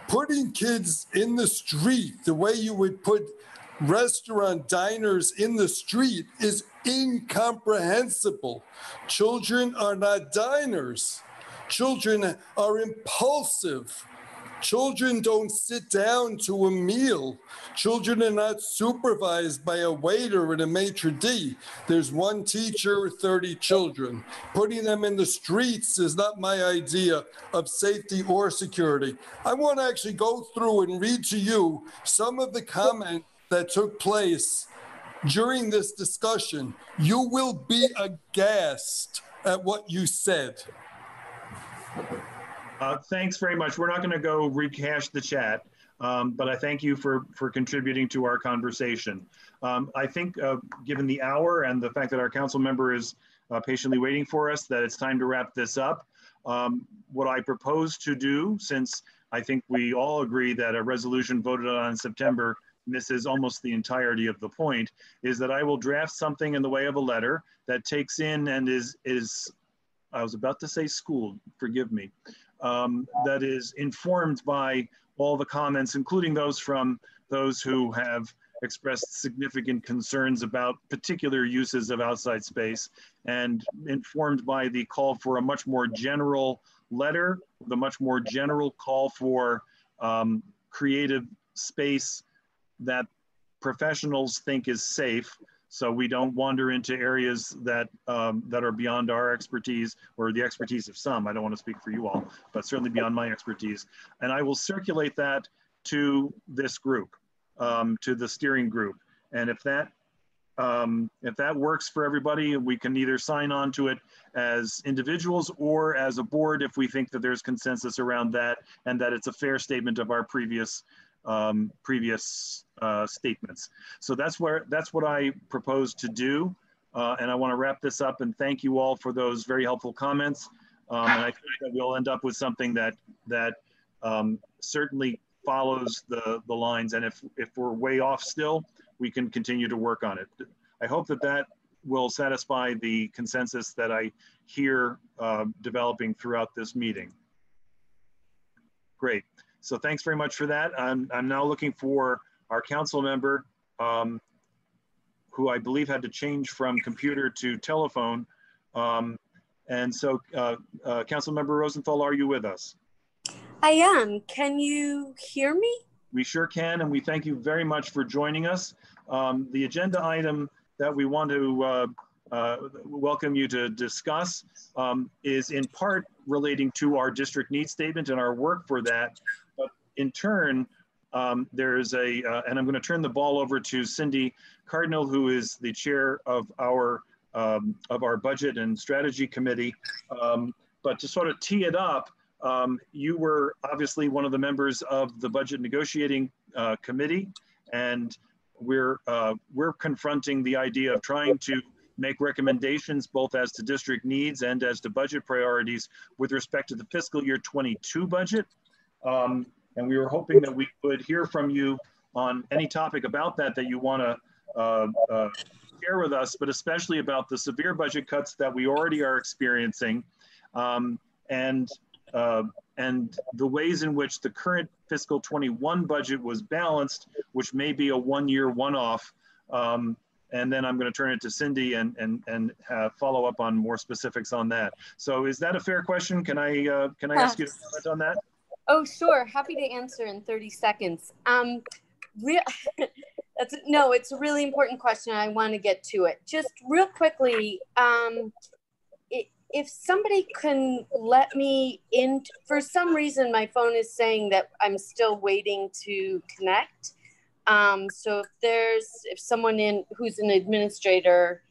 putting kids in the street the way you would put restaurant diners in the street is incomprehensible. Children are not diners. Children are impulsive. Children don't sit down to a meal. Children are not supervised by a waiter and a maitre d'. There's one teacher, 30 children. Putting them in the streets is not my idea of safety or security. I want to actually go through and read to you some of the comments that took place during this discussion. You will be aghast at what you said. Thanks very much. We're not going to go rehash the chat, but I thank you for contributing to our conversation. I think given the hour and the fact that our council member is patiently waiting for us, that it's time to wrap this up. What I propose to do, since I think we all agree that a resolution voted on in September misses almost the entirety of the point, is that I will draft something in the way of a letter that takes in and is I was about to say schooled, forgive me, that is informed by all the comments, including those from those who have expressed significant concerns about particular uses of outside space, and informed by the call for a much more general letter, the much more general call for creative space that professionals think is safe, so we don't wander into areas that that are beyond our expertise or the expertise of some. I don't want to speak for you all, but certainly beyond my expertise. And I will circulate that to this group, to the steering group. And if that works for everybody, we can either sign on to it as individuals or as a board if we think that there's consensus around that and that it's a fair statement of our previous statements. So that's what I propose to do. And I want to wrap this up and thank you all for those very helpful comments. And I think that we'll end up with something that certainly follows the lines. And if we're way off still, we can continue to work on it. I hope that will satisfy the consensus that I hear developing throughout this meeting. Great. So thanks very much for that. I'm now looking for our council member, who I believe had to change from computer to telephone. And so Council Member Rosenthal, are you with us? I am. Can you hear me? We sure can, and we thank you very much for joining us. The agenda item that we want to welcome you to discuss is in part relating to our district needs statement and our work for that. But in turn, there's and I'm going to turn the ball over to Cindy Cardinal, who is the chair of our Budget and Strategy Committee. But to sort of tee it up, you were obviously one of the members of the Budget Negotiating Committee, and we're confronting the idea of trying to make recommendations both as to district needs and as to budget priorities with respect to the fiscal year 22 budget. And we were hoping that we could hear from you on any topic about that you want to share with us, but especially about the severe budget cuts that we already are experiencing, and the ways in which the current fiscal 21 budget was balanced, which may be a one-year one-off. And then I'm going to turn it to Cindy and follow up on more specifics on that. So is that a fair question? Can I ask you to comment on that? Oh, sure. Happy to answer in 30 seconds. It's a really important question. I want to get to it. Just real quickly, if somebody can let me in, for some reason, my phone is saying that I'm still waiting to connect. So if someone who's an administrator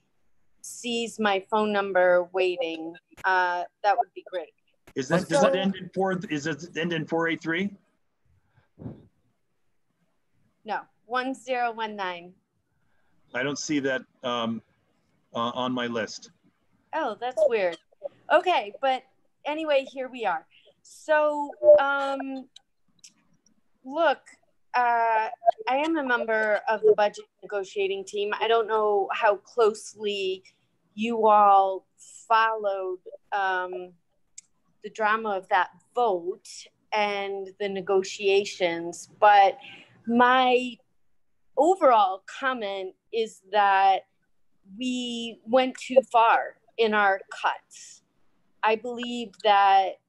sees my phone number waiting, that would be great. Does it end in 483? No, 1019. I don't see that on my list. Oh, that's weird. Okay, but anyway, here we are. So, look, I am a member of the budget negotiating team. I don't know how closely you all followed the drama of that vote and the negotiations, but my overall comment is that we went too far in our cuts. I believe that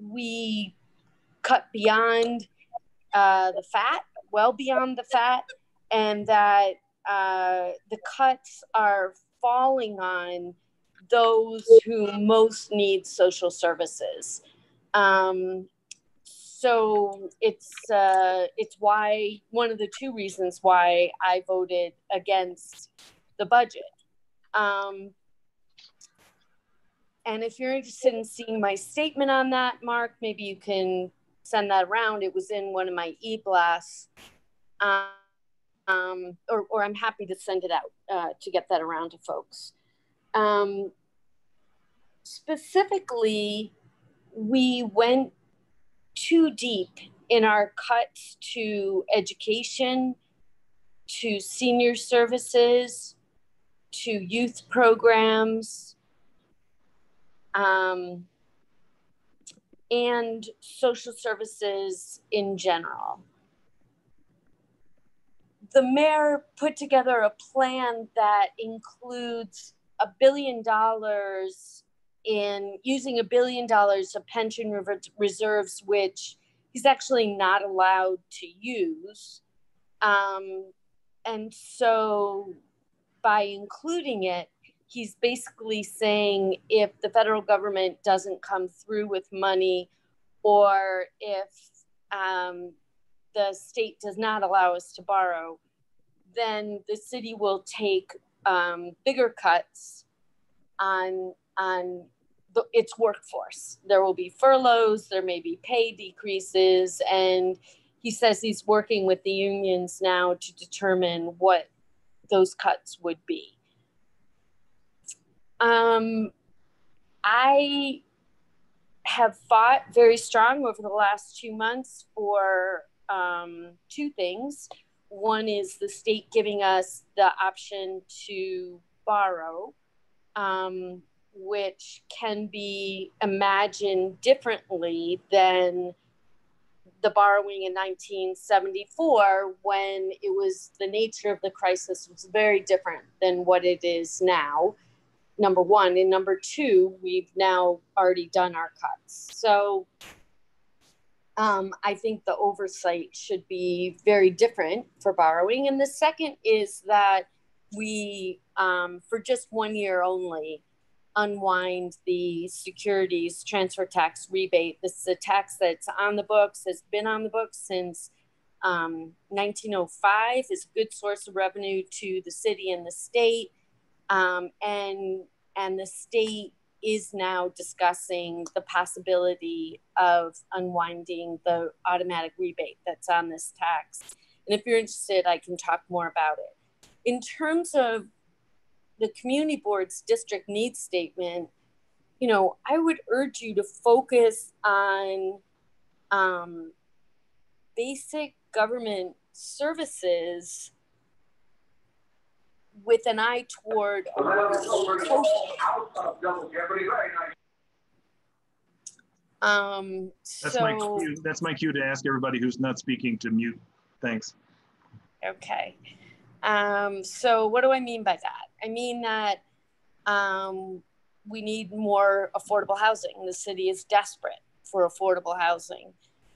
we cut beyond the fat, well beyond the fat, and that the cuts are falling on those who most need social services. So it's why, one of the two reasons why I voted against the budget. And if you're interested in seeing my statement on that, Mark, maybe you can send that around. It was in one of my e-blasts. Or I'm happy to send it out to get that around to folks. Specifically, we went too deep in our cuts to education, to senior services, to youth programs, and social services in general. The mayor put together a plan that includes $1 billion in using $1 billion of pension reserves, which he's actually not allowed to use. And so by including it, he's basically saying if the federal government doesn't come through with money, or if the state does not allow us to borrow, then the city will take bigger cuts on its workforce. There will be furloughs, there may be pay decreases, and he says he's working with the unions now to determine what those cuts would be. I have fought very strong over the last 2 months for two things. One is the state giving us the option to borrow, which can be imagined differently than the borrowing in 1974, when it was, the nature of the crisis was very different than what it is now, number one. And number two, we've now already done our cuts. So I think the oversight should be very different for borrowing. And the second is that we, for just 1 year only, unwind the securities transfer tax rebate. This is a tax that's on the books, has been on the books since 1905, is a good source of revenue to the city and the state. And the state is now discussing the possibility of unwinding the automatic rebate that's on this tax. And if you're interested, I can talk more about it. In terms of the community board's district needs statement, you know, I would urge you to focus on basic government services with an eye toward that's my cue to ask everybody who's not speaking to mute. Thanks. Okay. So what do I mean by that? I mean that we need more affordable housing. The city is desperate for affordable housing.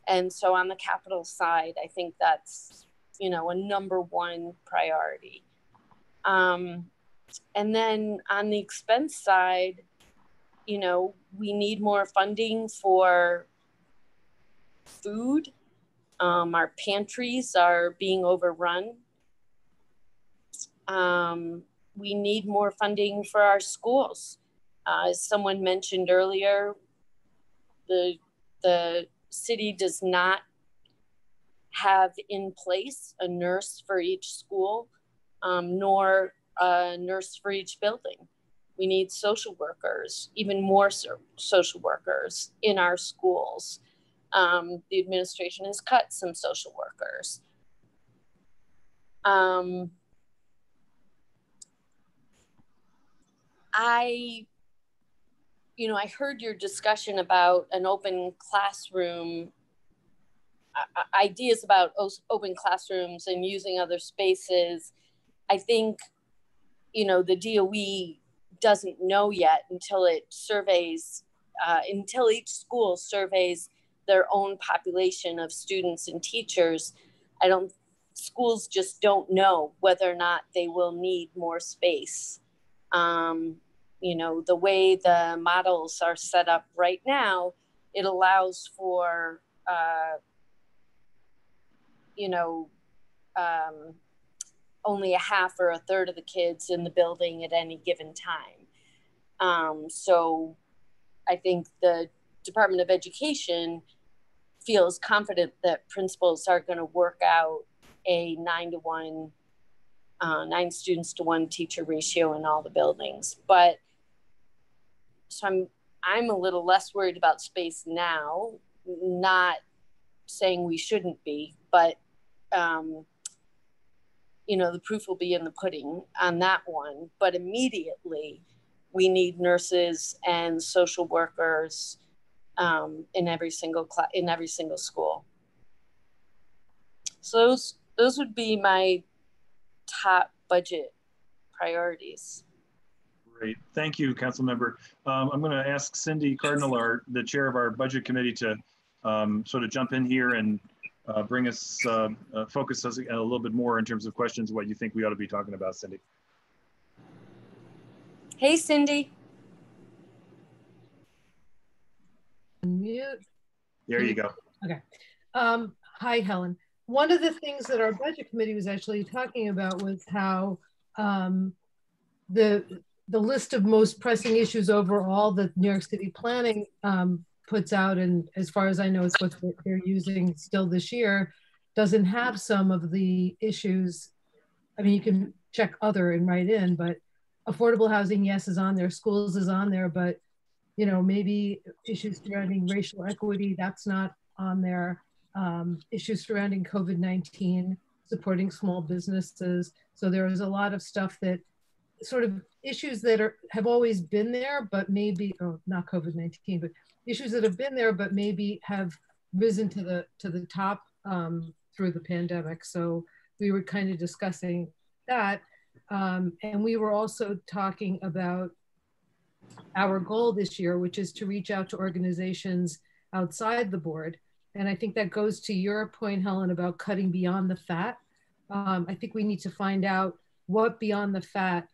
And so on the capital side, I think that's, you know, a number one priority. And then on the expense side, you know, we need more funding for food. Our pantries are being overrun. We need more funding for our schools. As someone mentioned earlier, the city does not have in place a nurse for each school, nor a nurse for each building. We need social workers, even more social workers in our schools. The administration has cut some social workers. I heard your discussion about an open classroom, ideas about open classrooms and using other spaces. I think, you know, the DOE doesn't know yet until it surveys until each school surveys their own population of students and teachers, schools just don't know whether or not they will need more space. You know, the way the models are set up right now, it allows for, you know, only a half or a third of the kids in the building at any given time. So I think the Department of Education feels confident that principals are going to work out a 9 students to 1 teacher ratio in all the buildings. But so I'm a little less worried about space now, not saying we shouldn't be, but you know, the proof will be in the pudding on that one. But immediately we need nurses and social workers in every single school. So those would be my top budget priorities. Great, thank you, council member. I'm going to ask Cindy Cardinal, the chair of our budget committee, to sort of jump in here and bring us, focus us a little bit more in terms of questions, what you think we ought to be talking about, Cindy. Hey, Cindy. Unmute. There you go. Okay. Hi, Helen. One of the things that our budget committee was actually talking about was how the list of most pressing issues overall that New York City Planning puts out, and as far as I know, it's what they're using still this year, doesn't have some of the issues. I mean, you can check other and write in, but affordable housing, yes, is on there. Schools is on there, but you know, maybe issues surrounding racial equity, that's not on there. Issues surrounding COVID-19, supporting small businesses. So there is a lot of stuff that sort of issues that have always been there, but maybe, oh, not COVID-19, but issues that have been there, but maybe have risen to the top through the pandemic. So we were kind of discussing that. And we were also talking about our goal this year, which is to reach out to organizations outside the board. And I think that goes to your point, Helen, about cutting beyond the fat. I think we need to find out what beyond the fat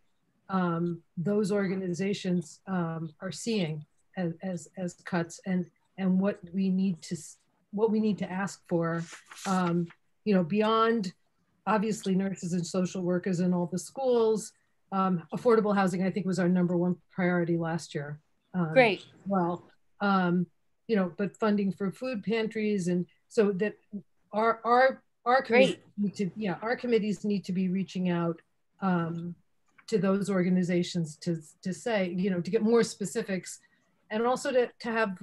those organizations are seeing as cuts, and what we need to ask for, you know, beyond obviously nurses and social workers in all the schools. Affordable housing, I think, was our #1 priority last year. Great. Well, you know, but funding for food pantries, and so that our committees need to, yeah, our committees need to be reaching out to those organizations to say, you know, to get more specifics, and also to have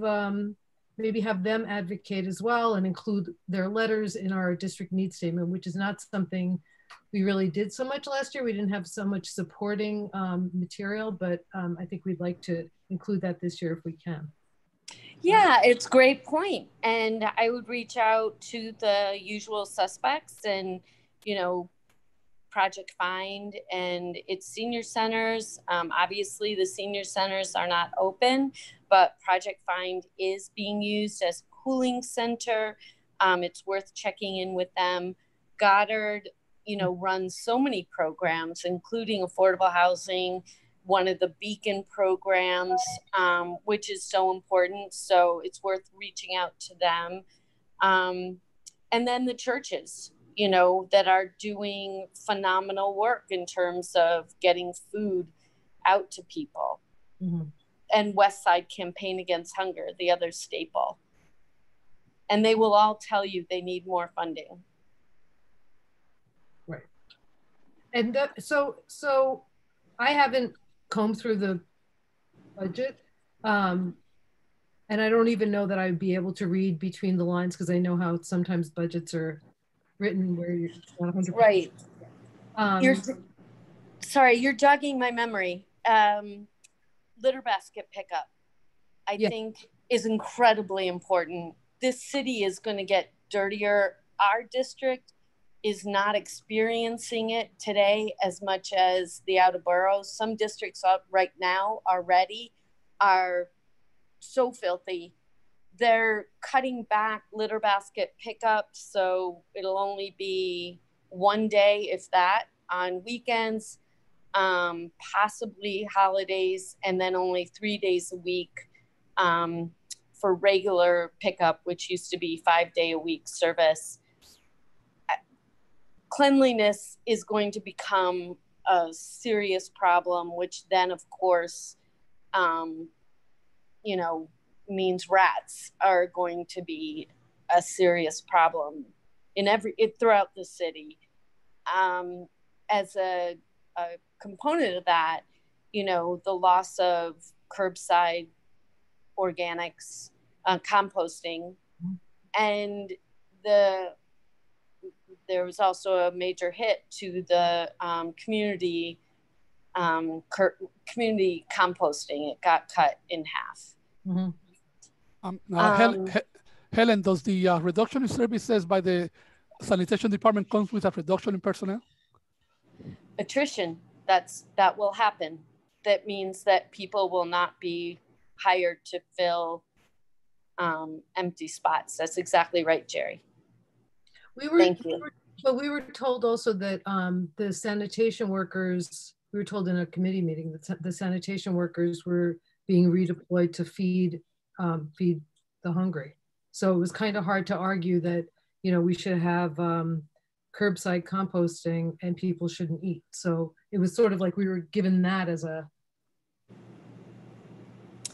maybe have them advocate as well and include their letters in our district needs statement, which is not something we really did so much last year. We didn't have so much supporting material, but I think we'd like to include that this year if we can. Yeah, it's a great point. And I would reach out to the usual suspects, and, you know, Project Find and its senior centers. Obviously the senior centers are not open, but Project Find is being used as a cooling center. It's worth checking in with them. Goddard, you know, runs so many programs, including affordable housing, one of the Beacon programs, which is so important. So it's worth reaching out to them. And then the churches, you know, that are doing phenomenal work in terms of getting food out to people. Mm-hmm. And West Side Campaign Against Hunger, the other staple. And they will all tell you they need more funding. Right. And so I haven't combed through the budget. And I don't even know that I'd be able to read between the lines, because I know how sometimes budgets are written where you're not 100%. Right. You're jogging my memory. Litter basket pickup, I think, is incredibly important. This city is going to get dirtier. Our district is not experiencing it today as much as the outer boroughs. Some districts right now already are so filthy. They're cutting back litter basket pickups, so it'll only be one day, if that, on weekends, possibly holidays, and then only 3 days a week for regular pickup, which used to be 5-day-a-week service. Cleanliness is going to become a serious problem, which then, of course, you know, means rats are going to be a serious problem throughout the city. As a component of that, you know, the loss of curbside organics, composting, and there was also a major hit to the community composting. It got cut in half. Mm-hmm. Helen, does the reduction in services by the sanitation department comes with a reduction in personnel? Attrition, that will happen. That means that people will not be hired to fill empty spots. That's exactly right, Jerry. Thank you. But we were told also that the sanitation workers, we were told in a committee meeting that the sanitation workers were being redeployed to feed the hungry. So it was kind of hard to argue that, you know, we should have curbside composting and people shouldn't eat. So it was sort of like we were given that as a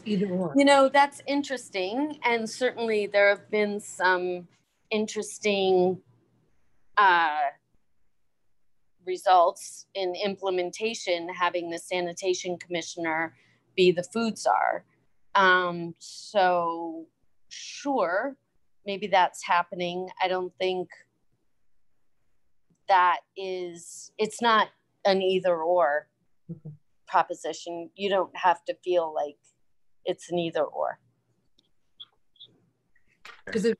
either or. You know, that's interesting. And certainly there have been some interesting results in implementation, having the sanitation commissioner be the food czar. So sure, maybe that's happening. I don't think it's not an either or proposition. You don't have to feel like it's an either or. Because it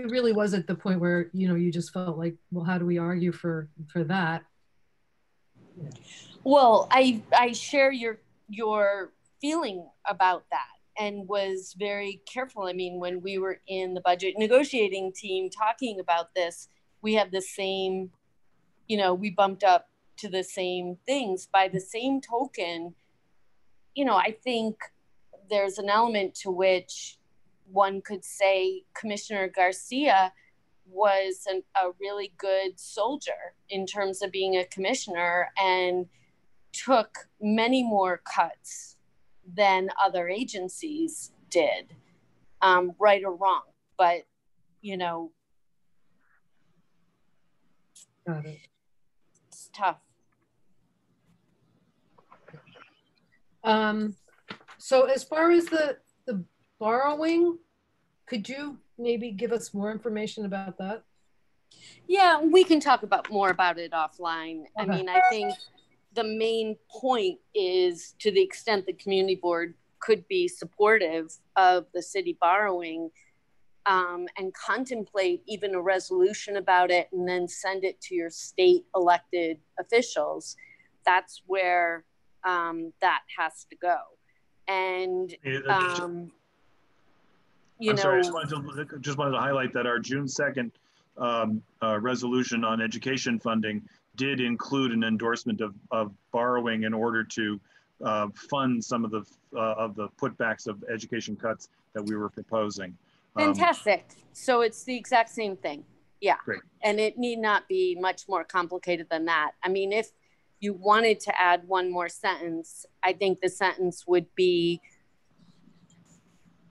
really was at the point where, you know, you just felt like, well, how do we argue for that? Yeah. Well, I share your feeling about that and was very careful. I mean, when we were in the budget negotiating team talking about this, we had the same, you know, we bumped up to the same things. By the same token, you know, I think there's an element to which one could say Commissioner Garcia was a really good soldier in terms of being a commissioner and took many more cuts than other agencies did, right or wrong. But, you know, got it. It's tough. So as far as the borrowing, could you maybe give us more information about that? Yeah, we can talk more about it offline. Okay. I mean, I think the main point is, to the extent the community board could be supportive of the city borrowing, and contemplate even a resolution about it and then send it to your state elected officials, that's where that has to go. And I'm sorry, I just wanted to highlight that our June 2nd resolution on education funding did include an endorsement of borrowing in order to fund some of the putbacks of education cuts that we were proposing. Fantastic. So it's the exact same thing. Yeah. Great. And it need not be much more complicated than that. I mean, if you wanted to add one more sentence, I think the sentence would be,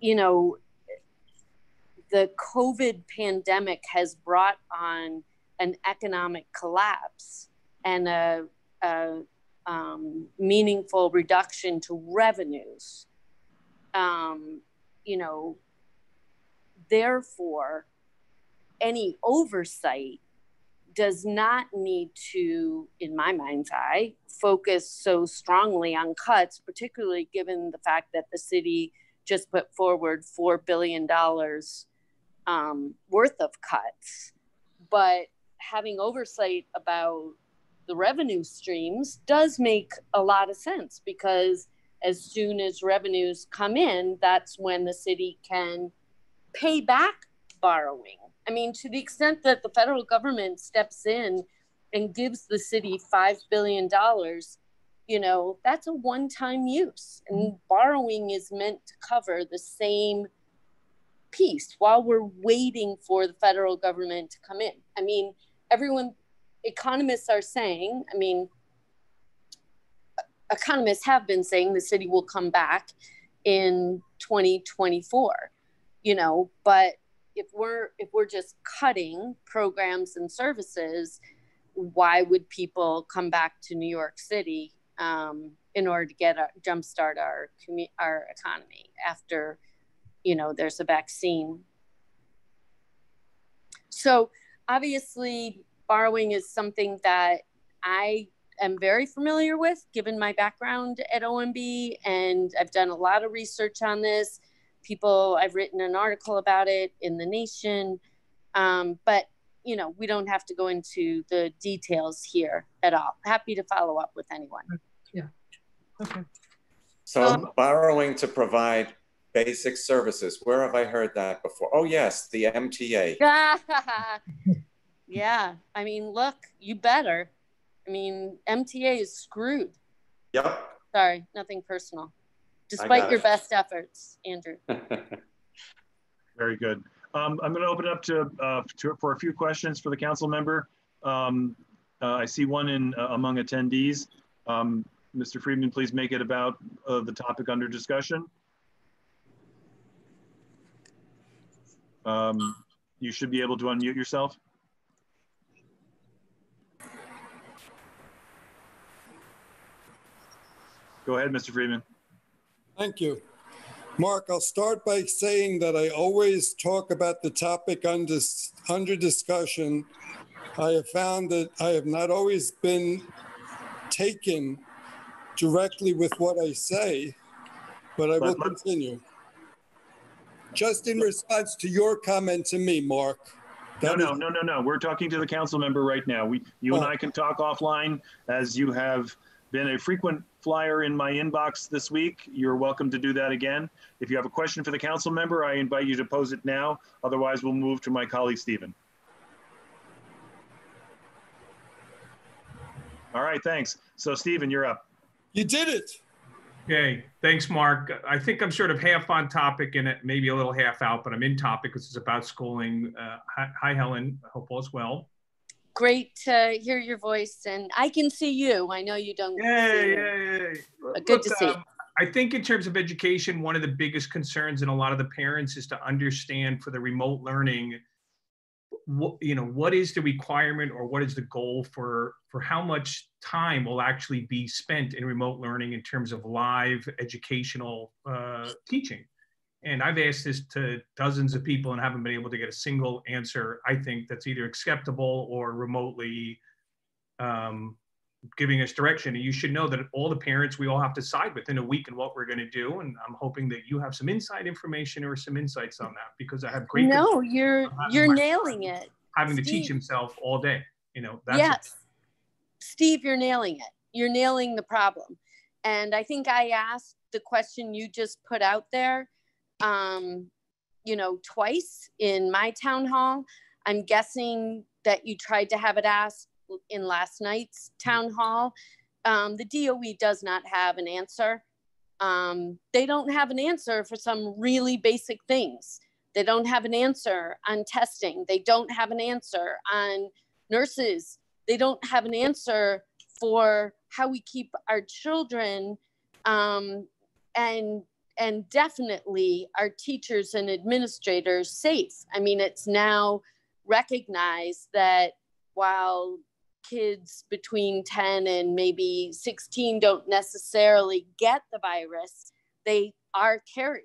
you know, the COVID pandemic has brought on an economic collapse and a meaningful reduction to revenues. You know, therefore, any oversight does not need to, in my mind's eye, focus so strongly on cuts, particularly given the fact that the city just put forward $4 billion worth of cuts. But having oversight about the revenue streams does make a lot of sense, because as soon as revenues come in, that's when the city can pay back borrowing. I mean, to the extent that the federal government steps in and gives the city $5 billion, you know, that's a one-time use. And borrowing is meant to cover the same piece while we're waiting for the federal government to come in. I mean, economists are saying, I mean, economists have been saying the city will come back in 2024, you know, but if we're just cutting programs and services, why would people come back to New York City in order to jumpstart our economy after, you know, there's a vaccine? So obviously borrowing is something that I am very familiar with, given my background at OMB, and I've done a lot of research on this. I've written an article about it in The Nation, but you know, we don't have to go into the details here at all. Happy to follow up with anyone. Yeah. Okay. So borrowing to provide basic services. Where have I heard that before? Oh yes, the MTA. Yeah, I mean, look, you better. I mean, MTA is screwed. Yep. Sorry, nothing personal. Despite your best efforts, Andrew. Very good. I'm going to open it up for a few questions for the council member. I see one among attendees. Mr. Friedman, please make it about the topic under discussion. You should be able to unmute yourself. Go ahead, Mr. Friedman. Thank you. Mark, I'll start by saying that I always talk about the topic under discussion. I have found that I have not always been taken directly with what I say, but I will continue. Just in response to your comment to me, Mark. No. We're talking to the council member right now. You and I can talk offline, as you have been a frequent flyer in my inbox this week. You're welcome to do that again. If you have a question for the council member, I invite you to pose it now. Otherwise, we'll move to my colleague, Stephen. All right, thanks. So Stephen, you're up. You did it. Okay, thanks, Mark. I think I'm sort of half on topic and maybe a little half out, but I'm in topic because it's about schooling. Hi, Helen. I hope all's well. Great to hear your voice, and I can see you. I know you don't see me. Good to see you. I think in terms of education, one of the biggest concerns in a lot of the parents is to understand for the remote learning, what is the requirement or what is the goal for how much time will actually be spent in remote learning in terms of live educational teaching. And I've asked this to dozens of people and haven't been able to get a single answer, I think, that's either acceptable or remotely giving us direction. And you should know that all the parents, we all have to decide within a week on what we're going to do. And I'm hoping that you have some inside information or some insights on that, because I have great. No, you're nailing it. Having to teach himself all day, That's Steve, you're nailing it. You're nailing the problem. And I think I asked the question you just put out there, twice in my town hall. I'm guessing that you tried to have it asked in last night's town hall. The DOE does not have an answer. They don't have an answer for some really basic things. They don't have an answer on testing. They don't have an answer on nurses. They don't have an answer for how we keep our children and definitely our teachers and administrators safe. I mean, it's now recognized that while kids between 10 and maybe 16 don't necessarily get the virus, they are carriers.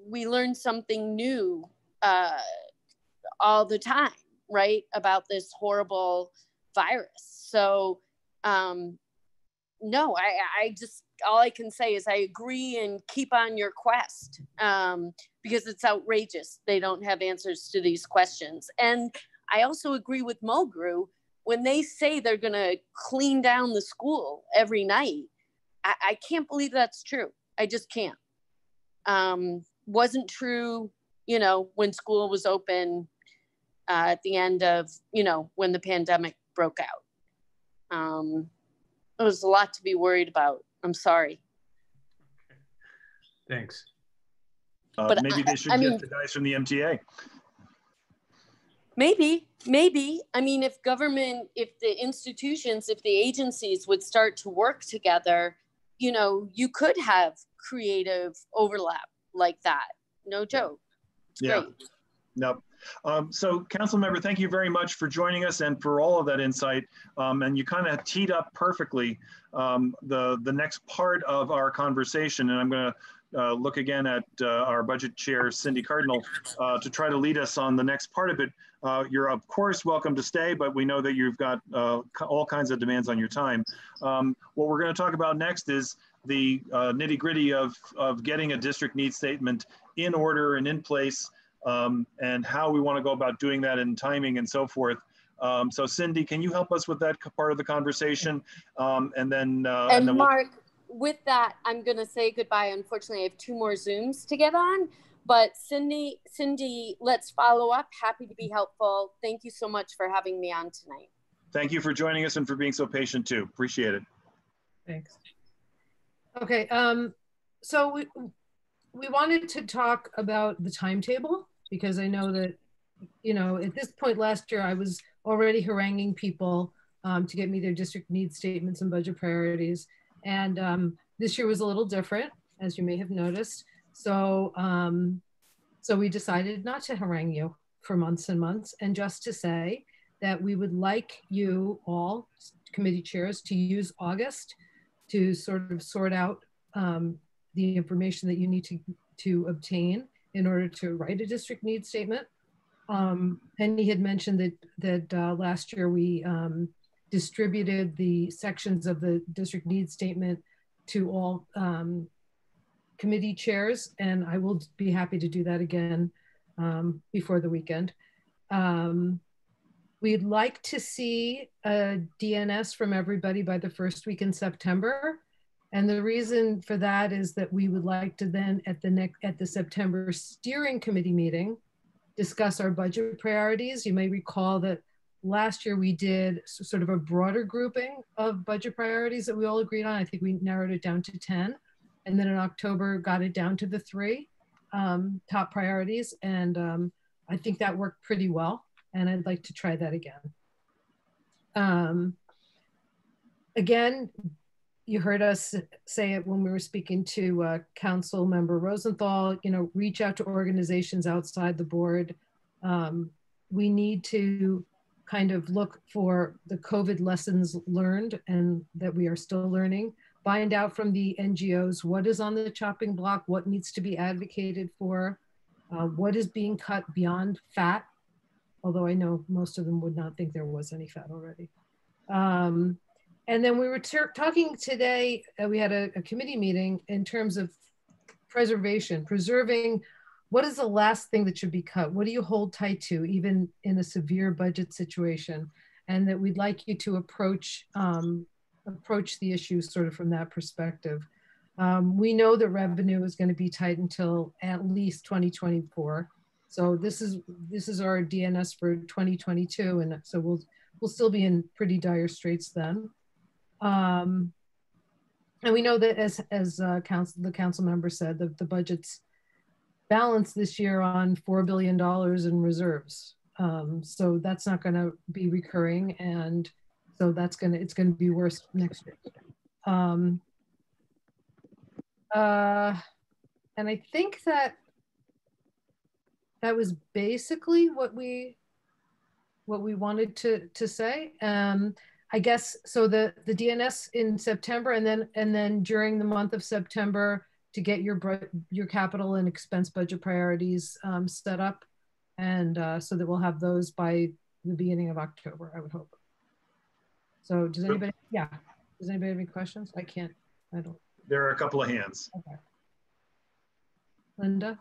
We learn something new all the time, right, about this horrible virus. So no, I just, all I can say is I agree and keep on your quest, because it's outrageous. They don't have answers to these questions. And I also agree with Mulgrew when they say they're going to clean down the school every night. I can't believe that's true. I just can't. Wasn't true, you know, when school was open at the end of, you know, when the pandemic broke out. It was a lot to be worried about. I'm sorry. Thanks. But maybe they should get the guys from the MTA. Maybe. I mean, if the institutions, if the agencies would start to work together, you know, you could have creative overlap like that. No joke. It's great. No. So council member, thank you very much for joining us and for all of that insight. And you kind of teed up perfectly the next part of our conversation. And I'm going to look again at our budget chair, Cindy Cardinal, to try to lead us on the next part of it. You're of course welcome to stay, but we know that you've got all kinds of demands on your time. What we're going to talk about next is the nitty gritty of getting a district needs statement in order and in place, and how we want to go about doing that and timing and so forth. So Cindy, can you help us with that part of the conversation? And then Mark, with that, I'm going to say goodbye. Unfortunately, I have 2 more Zooms to get on, but Cindy, let's follow up. Happy to be helpful. Thank you so much for having me on tonight. Thank you for joining us and for being so patient too. Appreciate it. Thanks. Okay, so we wanted to talk about the timetable, because I know that, you know, at this point last year, I was already haranguing people to get me their district needs statements and budget priorities. And this year was a little different, as you may have noticed. So, so we decided not to harangue you for months and months, and just to say that we would like you all, committee chairs, to use August to sort of sort out the information that you need to obtain in order to write a district needs statement. Penny had mentioned that last year we distributed the sections of the district needs statement to all committee chairs, and I will be happy to do that again before the weekend. We'd like to see a DNS from everybody by the first week in September. And the reason for that is that we would like to then at the September steering committee meeting, discuss our budget priorities. You may recall that last year we did sort of a broader grouping of budget priorities that we all agreed on. I think we narrowed it down to 10. And then in October, got it down to the 3 top priorities. And I think that worked pretty well. And I'd like to try that again. Again, you heard us say it when we were speaking to Council Member Rosenthal, you know, reach out to organizations outside the board. We need to kind of look for the COVID lessons learned and that we are still learning. Find out from the NGOs what is on the chopping block, what needs to be advocated for, what is being cut beyond fat, although I know most of them would not think there was any fat already. And then we were talking today, we had a committee meeting in terms of preserving what is the last thing that should be cut? What do you hold tight to, even in a severe budget situation? And that we'd like you to approach the issue sort of from that perspective. We know that revenue is going to be tight until at least 2024. So this is our DNS for 2022, and so we'll still be in pretty dire straits then. And we know that as the council member said, the budget's balanced this year on $4 billion in reserves. So that's not going to be recurring, and so it's going to be worse next year. And I think that was basically what we wanted to say. I guess so. The DNS in September, and then during the month of September to get your capital and expense budget priorities set up, and so that we'll have those by the beginning of October, I would hope. So does anybody? Yeah. Does anybody have any questions? I don't. There are a couple of hands. Okay. Linda.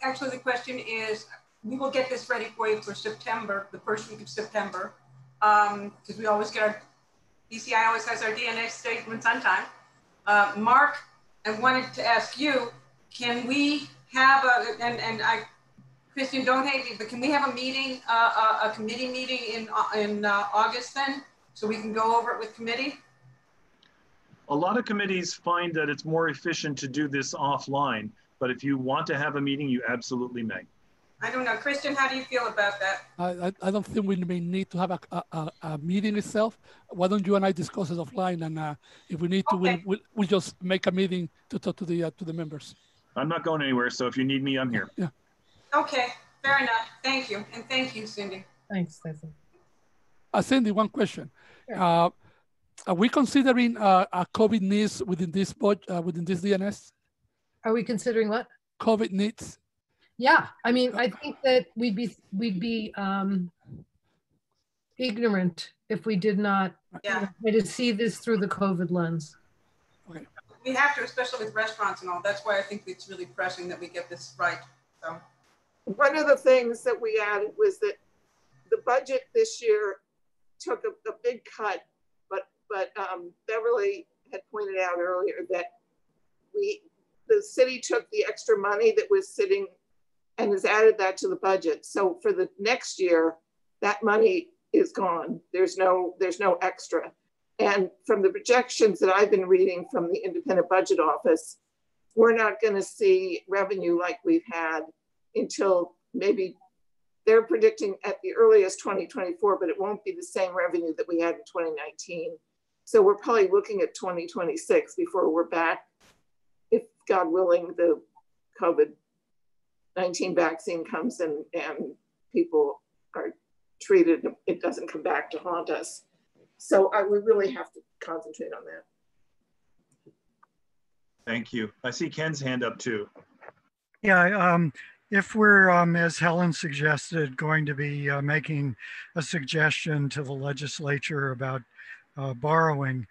Actually, the question is, we will get this ready for you for September, the first week of September, because we always get our BCI always has our DNA statements on time. Mark, I wanted to ask you, can we have Christian, don't hate me, but can we have a meeting, a committee meeting in August then, so we can go over it with committee? A lot of committees find that it's more efficient to do this offline, but if you want to have a meeting, you absolutely may. I don't know. Christian, how do you feel about that? I don't think we may need to have a meeting itself. Why don't you and I discuss it offline, and if we need to, okay. we'll just make a meeting to talk to the members. I'm not going anywhere, so if you need me, I'm here. Yeah. Okay, fair enough. Thank you, and thank you, Cindy. Thanks, Stacey. Cindy, one question. Sure. Are we considering a COVID needs within this DNS? Are we considering what? COVID needs. Yeah, I mean, I think that we'd be ignorant if we did not try to see this through the COVID lens. Okay. We have to, especially with restaurants and all. That's why I think it's really pressing that we get this right. So, one of the things that we added was that the budget this year took a big cut, but Beverly had pointed out earlier that the city took the extra money that was sitting and has added that to the budget. So for the next year, that money is gone. There's no extra. And from the projections that I've been reading from the Independent Budget Office, we're not going to see revenue like we've had until maybe they're predicting at the earliest 2024, but it won't be the same revenue that we had in 2019. So we're probably looking at 2026 before we're back, if God willing, the COVID-19 vaccine comes and people are treated, it doesn't come back to haunt us. So we really have to concentrate on that. Thank you. I see Ken's hand up too. Yeah, if we're, as Helen suggested, going to be making a suggestion to the legislature about borrowing,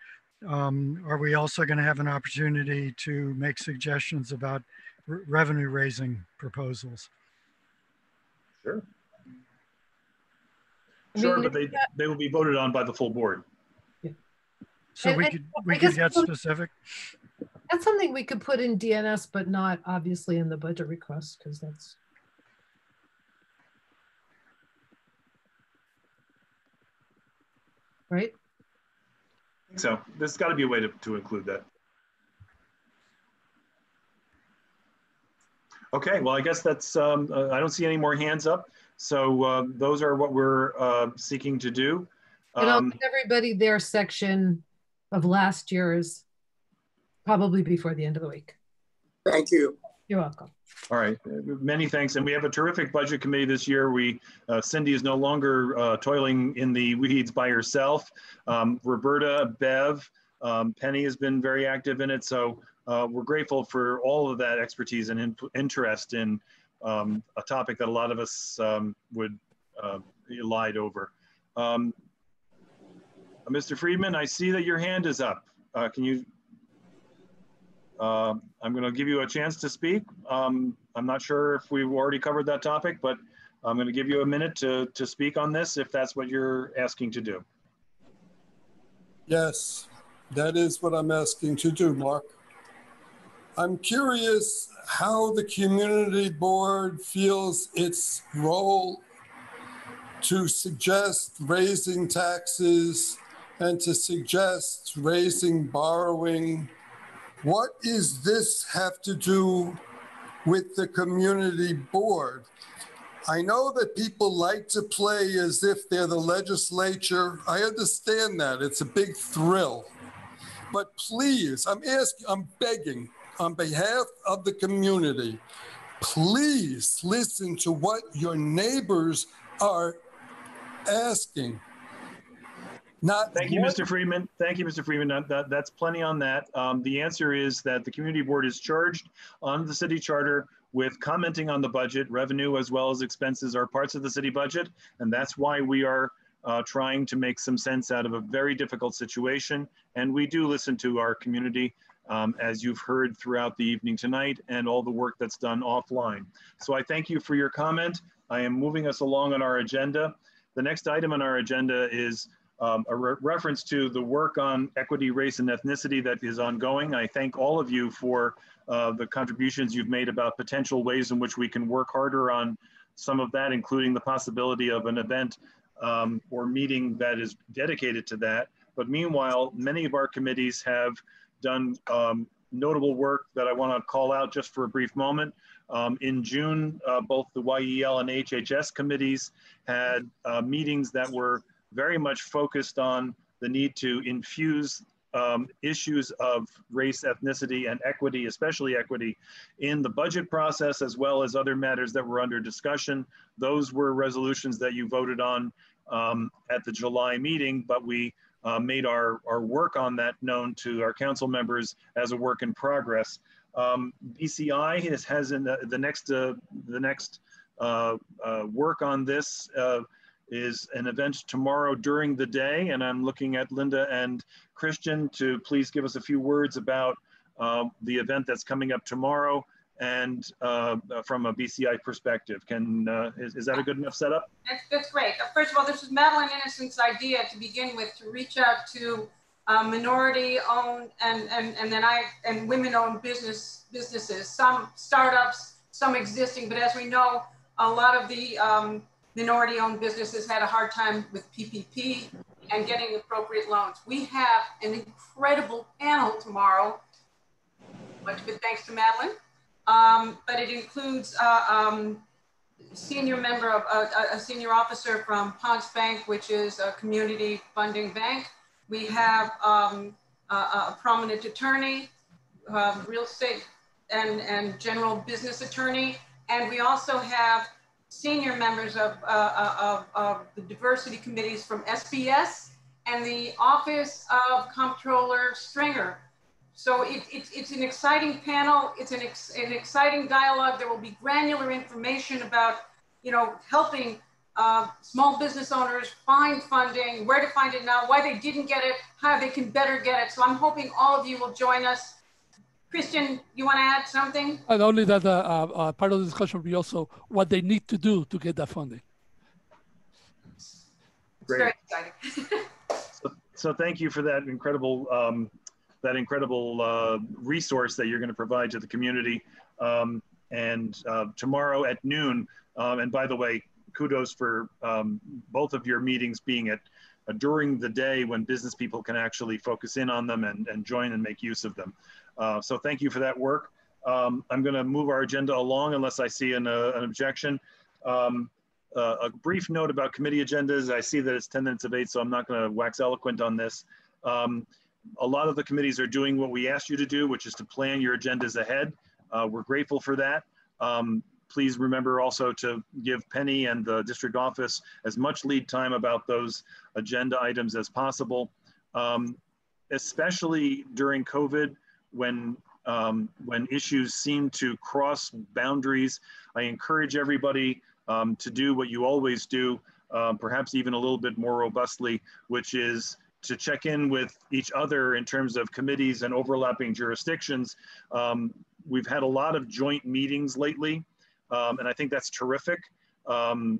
are we also going to have an opportunity to make suggestions about revenue raising proposals? Sure. Sure, but they will be voted on by the full board. Yeah. So we could get specific. That's something we could put in DNS, but not obviously in the budget request, because that's. Right? I think so. There's got to be a way to include that. Okay, well, I guess that's, I don't see any more hands up. So those are what we're seeking to do. And I'll give everybody their section of last year's probably before the end of the week. Thank you. You're welcome. All right, many thanks. And we have a terrific budget committee this year. Cindy is no longer toiling in the weeds by herself. Roberta, Bev, Penny has been very active in it. So we're grateful for all of that expertise and interest in a topic that a lot of us would lied over. Mr. Friedman, I see that your hand is up. Can you? I'm going to give you a chance to speak. I'm not sure if we've already covered that topic, but I'm going to give you a minute to speak on this if that's what you're asking to do. Yes, that is what I'm asking to do, Mark. I'm curious how the community board feels its role to suggest raising taxes and to suggest raising borrowing. What does this have to do with the community board? I know that people like to play as if they're the legislature. I understand that. It's a big thrill. But please, I'm begging on behalf of the community, please listen to what your neighbors are asking. Thank you, Mr. Friedman. Thank you, Mr. Friedman. That's plenty on that. The answer is that the community board is charged on the city charter with commenting on the budget. Revenue as well as expenses are parts of the city budget, and that's why we are trying to make some sense out of a very difficult situation. And we do listen to our community, as you've heard throughout the evening tonight, and all the work that's done offline. So I thank you for your comment. I am moving us along on our agenda. The next item on our agenda is reference to the work on equity, race, and ethnicity that is ongoing. I thank all of you for the contributions you've made about potential ways in which we can work harder on some of that, including the possibility of an event or meeting that is dedicated to that. But meanwhile, many of our committees have done notable work that I want to call out just for a brief moment. In June, both the YEL and HHS committees had meetings that were very much focused on the need to infuse issues of race, ethnicity, and equity, especially equity, in the budget process, as well as other matters that were under discussion. Those were resolutions that you voted on at the July meeting, but we made our work on that known to our council members as a work in progress. BCI has in the next work on this is an event tomorrow during the day, and I'm looking at Linda and Christian to please give us a few words about the event that's coming up tomorrow and from a BCI perspective. Is that a good enough setup? That's great. First of all, this is Madeline Innocent's idea to begin with, to reach out to minority-owned and women-owned businesses, some startups, some existing, but as we know, a lot of the minority-owned businesses had a hard time with PPP and getting appropriate loans. We have an incredible panel tomorrow, much good thanks to Madeline, but it includes senior member of a senior officer from Ponce Bank, which is a community funding bank. We have a prominent attorney, real estate and general business attorney, and we also have senior members of the diversity committees from SBS and the Office of Comptroller Stringer. So it's an exciting panel. It's an exciting dialogue. There will be granular information about, helping small business owners find funding, where to find it now, why they didn't get it, how they can better get it. So I'm hoping all of you will join us. Christian, you want to add something? And only that part of the discussion will be also what they need to do to get that funding. Great. Very exciting. So thank you for that incredible resource that you're going to provide to the community. And tomorrow at noon, and by the way, kudos for both of your meetings being during the day when business people can actually focus in on them and join and make use of them. So thank you for that work. I'm going to move our agenda along unless I see an objection. A brief note about committee agendas. I see that it's 10 minutes of 8, so I'm not going to wax eloquent on this. A lot of the committees are doing what we asked you to do, which is to plan your agendas ahead. We're grateful for that. Please remember also to give Penny and the district office as much lead time about those agenda items as possible, especially during COVID when issues seem to cross boundaries. I encourage everybody to do what you always do, perhaps even a little bit more robustly, which is to check in with each other in terms of committees and overlapping jurisdictions. We've had a lot of joint meetings lately, and I think that's terrific. Rather,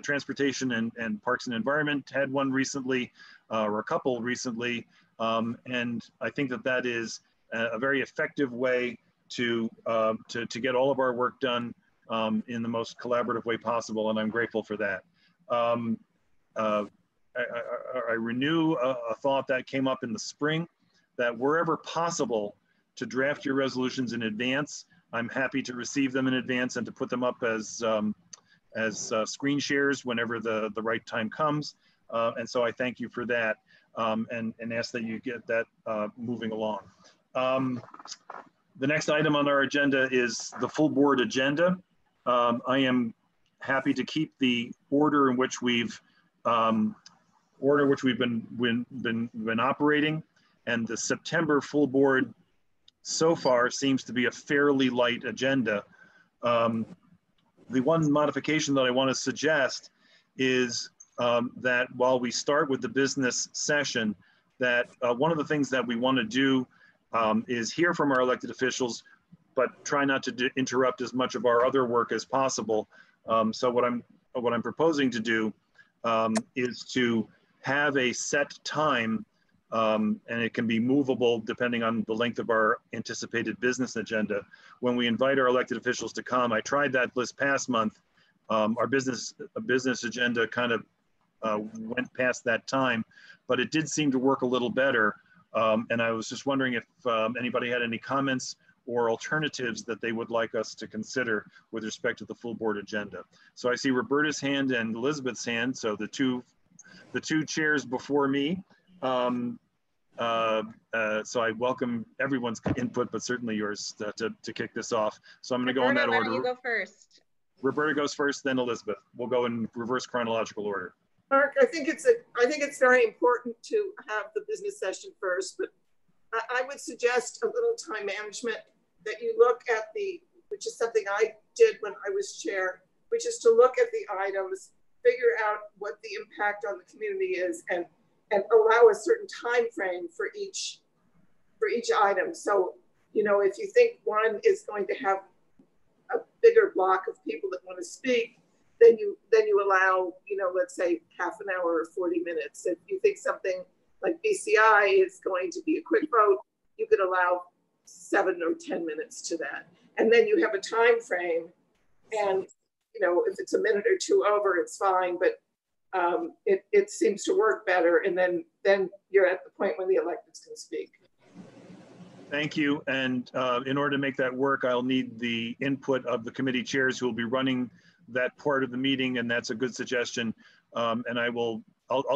Transportation and Parks and Environment had one recently, or a couple recently, and I think that is a very effective way to get all of our work done in the most collaborative way possible, and I'm grateful for that. I renew a thought that came up in the spring, that wherever possible to draft your resolutions in advance. I'm happy to receive them in advance and to put them up as screen shares whenever the right time comes. And so I thank you for that and ask that you get that moving along. The next item on our agenda is the full board agenda. I am happy to keep the order in which we've been operating, and the September full board so far seems to be a fairly light agenda. The one modification that I want to suggest is that while we start with the business session, that one of the things that we want to do is hear from our elected officials, but try not to interrupt as much of our other work as possible. So what I'm proposing to do is to have a set time, and it can be movable depending on the length of our anticipated business agenda. When we invite our elected officials to come, I tried that this past month. Our business agenda kind of went past that time, but it did seem to work a little better. And I was just wondering if anybody had any comments or alternatives that they would like us to consider with respect to the full board agenda. So I see Roberta's hand and Elizabeth's hand. So the two chairs before me. So I welcome everyone's input, but certainly yours to kick this off. So I'm going to go in that order. Why don't you go first? Roberta goes first, then Elizabeth. We'll go in reverse chronological order. Mark, I think it's very important to have the business session first, but I would suggest a little time management, that you look at which is something I did when I was chair, which is to look at the items, figure out what the impact on the community is, and allow a certain time frame for each item. So, you know, if you think one is going to have a bigger block of people that want to speak, then you allow, you know, let's say half an hour or 40 minutes. If you think something like BCI is going to be a quick vote, you could allow 7 or 10 minutes to that. And then you have a time frame, and, you know, if it's a minute or two over, it's fine, but it seems to work better. And then you're at the point when the electeds can speak. Thank you. And in order to make that work, I'll need the input of the committee chairs who will be running that part of the meeting, and that's a good suggestion. And I'll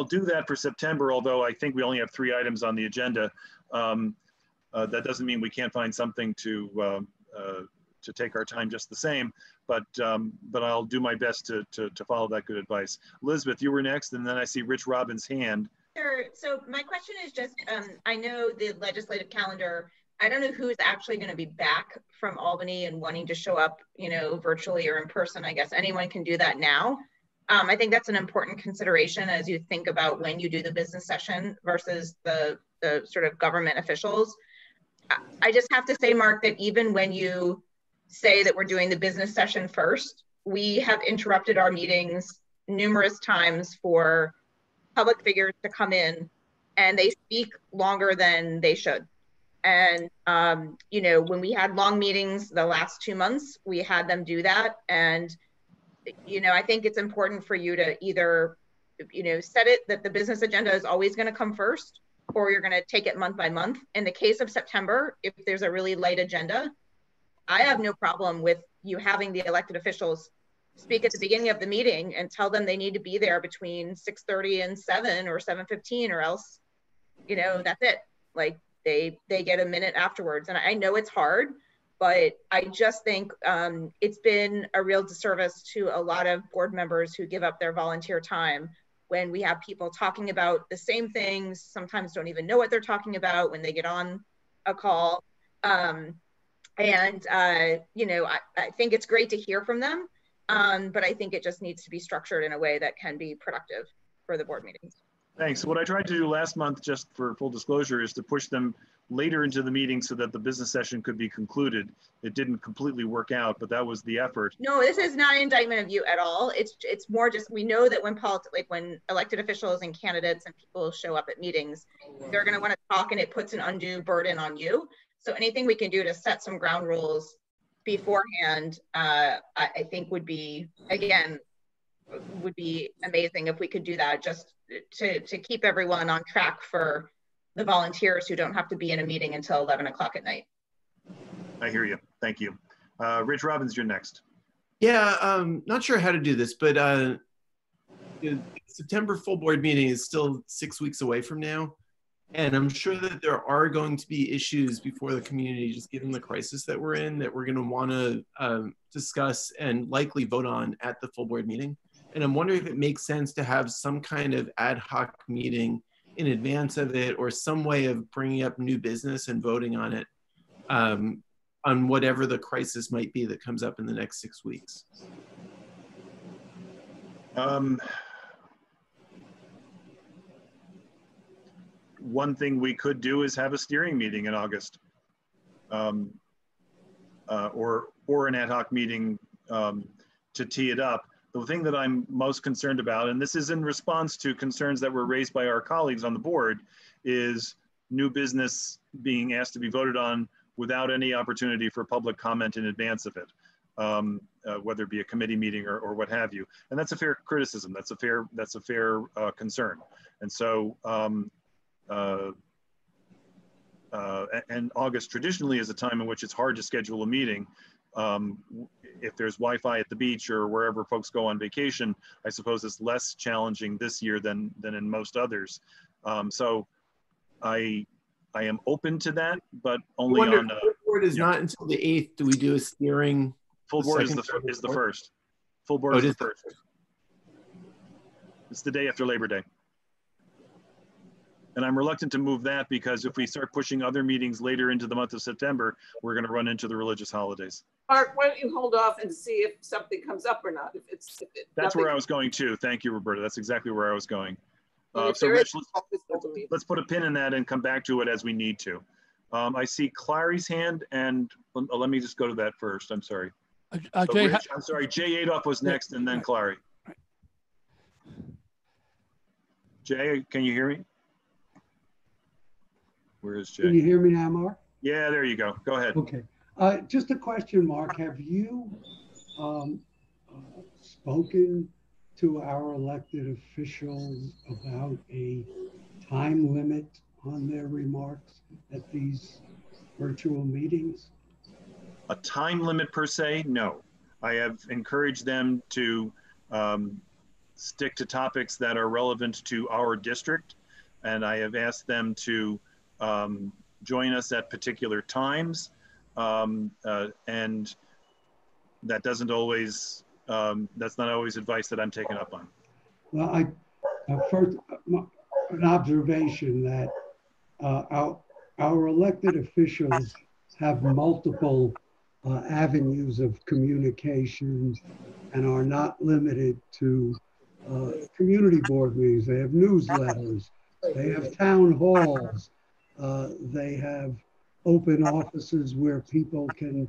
do that for September, although I think we only have 3 items on the agenda. That doesn't mean we can't find something to take our time just the same, but I'll do my best to follow that good advice. Elizabeth, you were next, and then I see Rich Robbins' hand. Sure. So my question is just, I know the legislative calendar, I don't know who's actually going to be back from Albany and wanting to show up, you know, virtually or in person. I guess anyone can do that now. I think that's an important consideration as you think about when you do the business session versus the sort of government officials. I just have to say, Mark, that even when you say that we're doing the business session first, we have interrupted our meetings numerous times for public figures to come in, and they speak longer than they should. And, you know, when we had long meetings the last 2 months, we had them do that. And, you know, I think it's important for you to either, you know, set it that the business agenda is always going to come first, or you're going to take it month by month. In the case of September, if there's a really light agenda, I have no problem with you having the elected officials speak at the beginning of the meeting and tell them they need to be there between 6:30 and 7 or 7:15, or else, you know, that's it. Like they get a minute afterwards. And I know it's hard, but I just think it's been a real disservice to a lot of board members who give up their volunteer time when we have people talking about the same things, sometimes don't even know what they're talking about when they get on a call. You know, I think it's great to hear from them, but I think it just needs to be structured in a way that can be productive for the board meetings. Thanks. What I tried to do last month, just for full disclosure, is to push them later into the meeting so that the business session could be concluded. It didn't completely work out, but that was the effort. No, this is not an indictment of you at all. It's more just, we know that when elected officials and candidates and people show up at meetings, they're going to want to talk, and it puts an undue burden on you. So anything we can do to set some ground rules beforehand, I think would be amazing if we could do that, just to keep everyone on track for the volunteers who don't have to be in a meeting until 11 o'clock at night. I hear you. Thank you. Rich Robbins, you're next. Yeah, not sure how to do this, but the September full board meeting is still 6 weeks away from now. And I'm sure that there are going to be issues before the community, just given the crisis that we're in, that we're going to want to discuss and likely vote on at the full board meeting. And I'm wondering if it makes sense to have some kind of ad hoc meeting in advance of it, or some way of bringing up new business and voting on it, on whatever the crisis might be that comes up in the next 6 weeks. One thing we could do is have a steering meeting in August, or an ad hoc meeting to tee it up. the thing that I'm most concerned about, and this is in response to concerns that were raised by our colleagues on the board, is new business being asked to be voted on without any opportunity for public comment in advance of it, whether it be a committee meeting or what have you. And that's a fair criticism. That's a fair concern. And so, and August traditionally is a time in which it's hard to schedule a meeting. If there's Wi-Fi at the beach or wherever folks go on vacation, I suppose it's less challenging this year than in most others. So I am open to that, but only on full board is not until the 8th. Do we do a steering? Full board is the first. Full board is the first. It's the day after Labor Day. And I'm reluctant to move that because if we start pushing other meetings later into the month of September, we're going to run into the religious holidays. Mark, why don't you hold off and see if something comes up or not? That's where I was going too. Thank you, Roberta. That's exactly where I was going. So Rich, let's put a pin in that and come back to it as we need to. I see Clary's hand, and let me just go to that first. I'm sorry. Rich, I'm sorry. Jay Adolph was next, and then Clary. Jay, can you hear me? Where is Jay? Can you hear me now, Mark? Yeah, there you go. Go ahead. Okay. Just a question, Mark. Have you spoken to our elected officials about a time limit on their remarks at these virtual meetings? A time limit per se? No. I have encouraged them to stick to topics that are relevant to our district, and I have asked them to join us at particular times, and that doesn't always, that's not always advice that I'm taking up on. Well, first, an observation that our elected officials have multiple avenues of communication and are not limited to community board meetings. They have newsletters, they have town halls, they have open offices where people can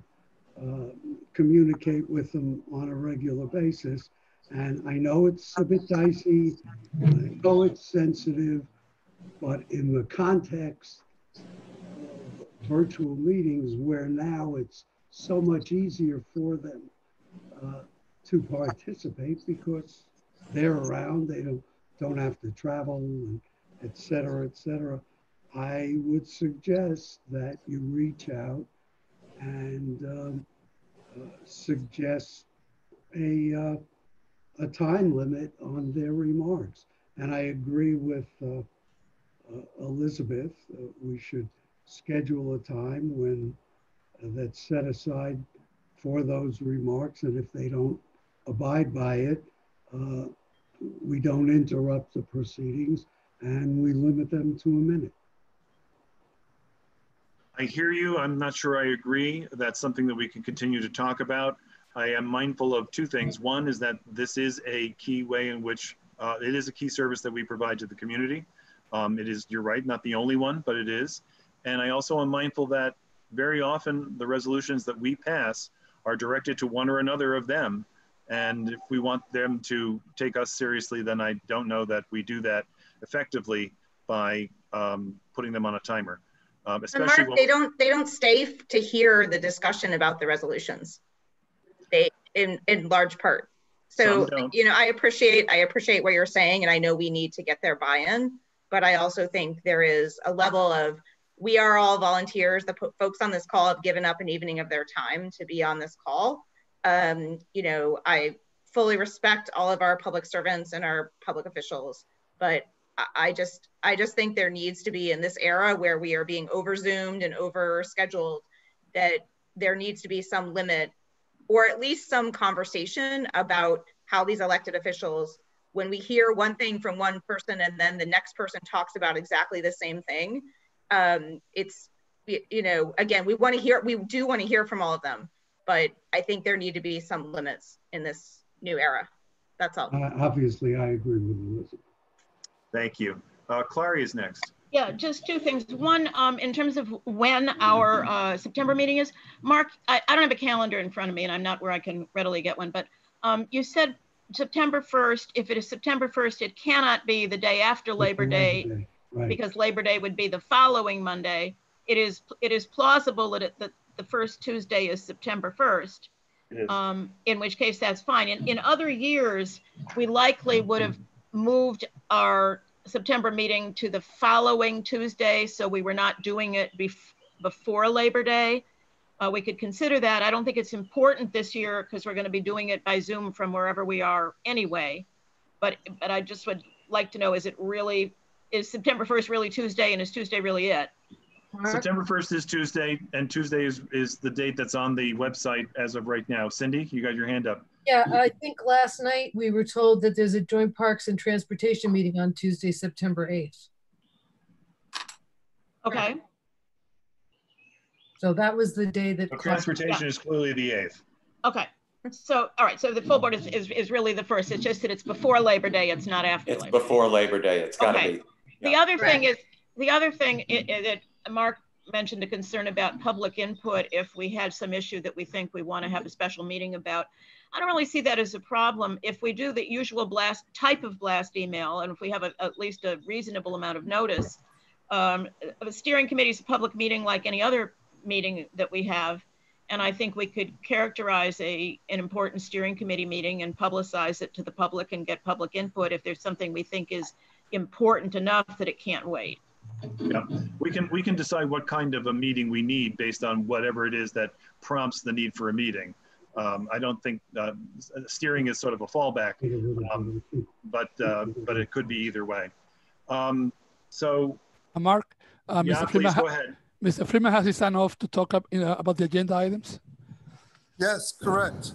communicate with them on a regular basis. And I know it's a bit dicey, I know it's sensitive, but in the context of virtual meetings where now it's so much easier for them to participate because they're around, they don't have to travel, and et cetera, I would suggest that you reach out and suggest a time limit on their remarks. And I agree with Elizabeth. We should schedule a time when that's set aside for those remarks, and if they don't abide by it, we don't interrupt the proceedings and we limit them to a minute. I hear you. I'm not sure I agree. That's something that we can continue to talk about. I am mindful of two things. One is that this is a key way in which it is a key service that we provide to the community. It is, you're right, not the only one, but it is. And I also am mindful that very often the resolutions that we pass are directed to one or another of them. And if we want them to take us seriously, then I don't know that we do that effectively by putting them on a timer. Especially Mark, they don't stay to hear the discussion about the resolutions. They in large part. So you know, I appreciate what you're saying, and I know we need to get their buy-in, but I also think there is a level of, we are all volunteers. The folks on this call have given up an evening of their time to be on this call. You know, I fully respect all of our public servants and our public officials, but I just think there needs to be, in this era where we are being over Zoomed and over scheduled, that there needs to be some limit, or at least some conversation about how these elected officials, when we hear one thing from one person and then the next person talks about exactly the same thing, it's, you know, again, we do want to hear from all of them, but I think there need to be some limits in this new era. That's all. Obviously, I agree with Elizabeth. Thank you. Clary is next. Yeah, just two things. One, in terms of when our September meeting is, Mark, I don't have a calendar in front of me and I'm not where I can readily get one, but you said September 1st, if it is September 1st, it cannot be the day after Labor Day, right. because Labor Day would be the following Monday. It is plausible that the first Tuesday is September 1st, in which case that's fine. In other years, we likely would have moved our September meeting to the following Tuesday, so we were not doing it before Labor Day. We could consider that. I don't think it's important this year because we're going to be doing it by Zoom from wherever we are anyway. But I just would like to know, is September 1st really Tuesday, and is Tuesday really it? September 1st is Tuesday, and Tuesday is the date that's on the website as of right now. Cindy, you got your hand up. Yeah, I think last night we were told that there's a joint parks and transportation meeting on Tuesday, September 8th. Okay. So that was the day that transportation is clearly the 8th. Okay. So, all right. So the full board is really the 1st. It's just that it's before Labor Day. It's not after. It's before Labor Day. It's got to be. The other thing is that Mark mentioned a concern about public input if we had some issue that we think we want to have a special meeting about. I don't really see that as a problem. If we do the usual type of blast email, and if we have at least a reasonable amount of notice, a steering committee is a public meeting like any other meeting that we have. And I think we could characterize an important steering committee meeting and publicize it to the public and get public input if there's something we think is important enough that it can't wait. Yeah, we can decide what kind of a meeting we need based on whatever it is that prompts the need for a meeting. I don't think steering is sort of a fallback, but it could be either way. Mark, yeah, please go ahead. Mr. Freeman has his hand off to talk about the agenda items. Yes, correct.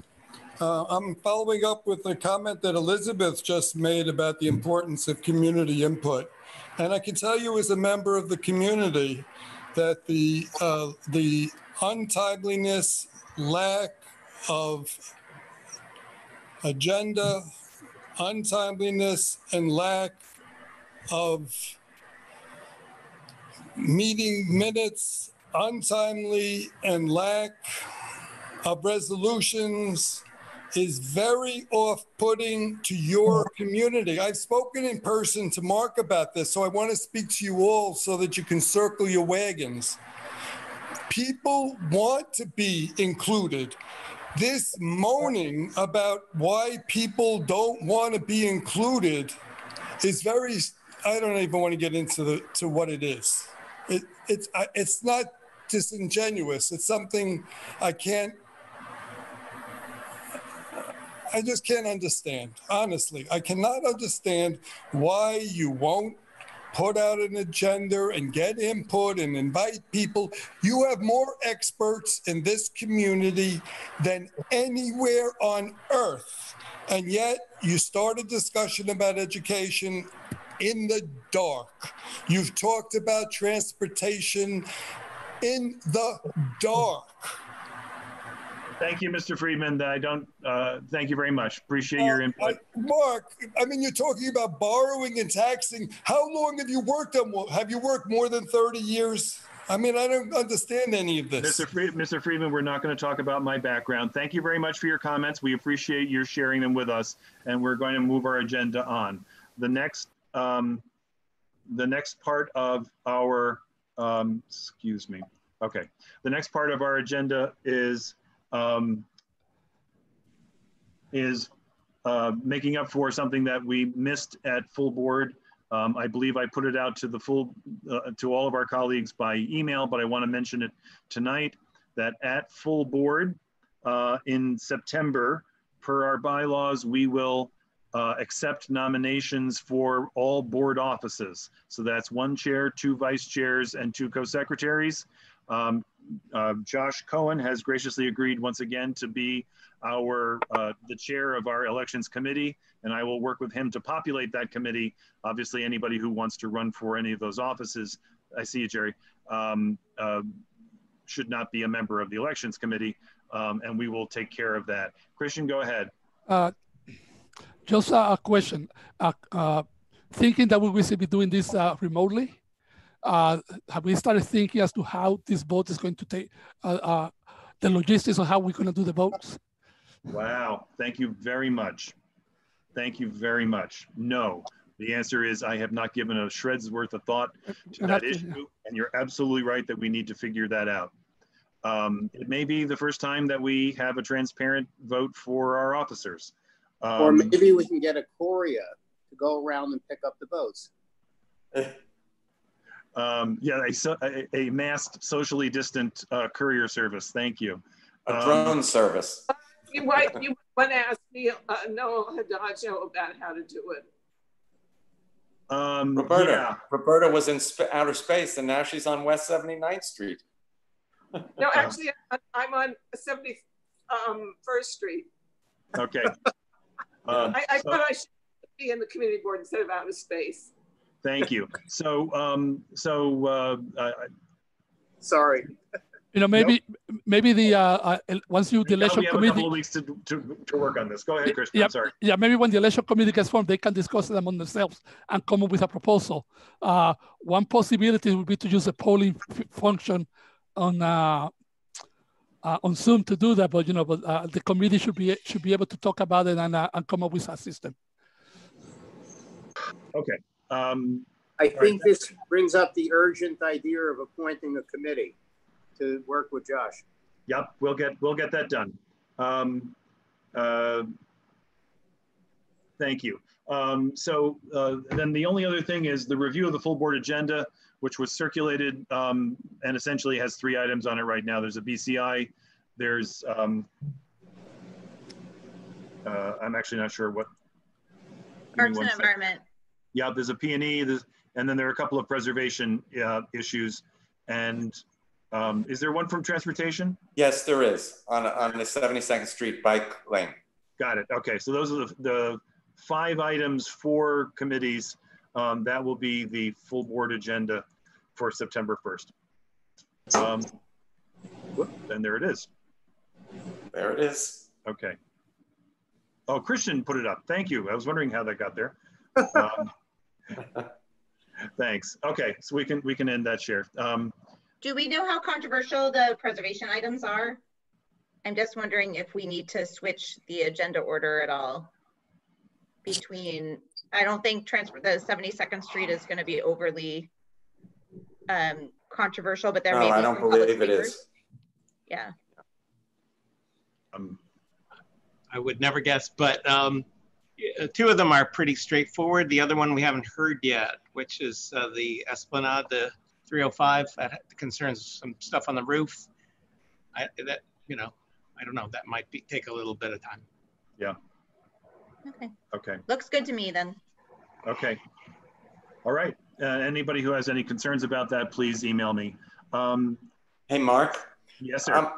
I'm following up with a comment that Elizabeth just made about the importance of community input. And I can tell you as a member of the community that the untimeliness, lack of agenda, untimeliness, and lack of meeting minutes, untimely and lack of resolutions is very off-putting to your community. I've spoken in person to Mark about this, so I want to speak to you all so that you can circle your wagons. People want to be included. This moaning about why people don't want to be included is very, I don't even want to get into what it is. It's not disingenuous. It's something I just can't understand. Honestly, I cannot understand why you won't put out an agenda and get input and invite people. You have more experts in this community than anywhere on earth. And yet you start a discussion about education in the dark. You've talked about transportation in the dark. Thank you, Mr. Friedman. Thank you very much. Appreciate your input. Mark, I mean, you're talking about borrowing and taxing. How long have you worked on? Have you worked more than 30 years? I mean, I don't understand any of this. Mr. Friedman, we're not going to talk about my background. Thank you very much for your comments. We appreciate your sharing them with us, and we're going to move our agenda on. The next part of our, excuse me. Okay. The next part of our agenda is making up for something that we missed at full board. I believe I put it out to to all of our colleagues by email, but I want to mention it tonight that at full board in September, per our bylaws, we will accept nominations for all board offices. So that's 1 chair, 2 vice chairs, and 2 co-secretaries. Josh Cohen has graciously agreed once again to be the chair of our elections committee, and I will work with him to populate that committee. Obviously, anybody who wants to run for any of those offices, I see you, Jerry, should not be a member of the elections committee, and we will take care of that. Christian, go ahead. Just a question. Thinking that we will be doing this remotely, have we started thinking as to how this vote is going to take, the logistics of how we're going to do the votes? Wow, thank you very much. Thank you very much. No. The answer is I have not given a shred's worth of thought to that issue, and you're absolutely right that we need to figure that out. It may be the first time that we have a transparent vote for our officers. Or maybe we can get a courier to go around and pick up the votes. Yeah, a masked, socially distant courier service. Thank you. A drone service. You want to ask me, Noel Hadajo, about how to do it. Roberta. Yeah. Roberta was in outer space, and now she's on West 79th Street. No, actually, I'm on 71st Street. Okay. I thought I should be in the community board instead of outer space. Thank you. So, sorry. You know, maybe the once the election we have committee. a couple of weeks to work on this. Go ahead, Christian. Yeah, I'm sorry. yeah. Maybe when the election committee gets formed, they can discuss them among themselves and come up with a proposal. One possibility would be to use a polling function on Zoom to do that. But the committee should be able to talk about it and come up with a system. Okay. I think this brings up the urgent idea of appointing a committee to work with Josh. Yep, we'll get that done. Thank you. Then the only other thing is the review of the full board agenda, which was circulated and essentially has 3 items on it right now. There's a BCI. There's I'm actually not sure what. Parks and Environment. Yeah, there's a P&E, and then there are a couple of preservation issues. And is there one from transportation? Yes, there is on the 72nd Street bike lane. Got it. Okay, so those are the 5 items for committees. That will be the full board agenda for September 1st. And there it is. There it is. Okay. Oh, Christian put it up. Thank you. I was wondering how that got there. Thanks. Okay, so we can end that share. Do we know how controversial the preservation items are? I'm just wondering if we need to switch the agenda order at all between, I don't think the 72nd Street is going to be overly controversial, but there may be I don't believe it is. Yeah. I would never guess, but 2 of them are pretty straightforward. The other one we haven't heard yet, which is the Esplanade, the 305, that concerns some stuff on the roof. I don't know. That might take a little bit of time. Yeah. Okay. Okay. Looks good to me then. Okay. All right. Anybody who has any concerns about that, please email me. Hey, Mark. Yes, sir.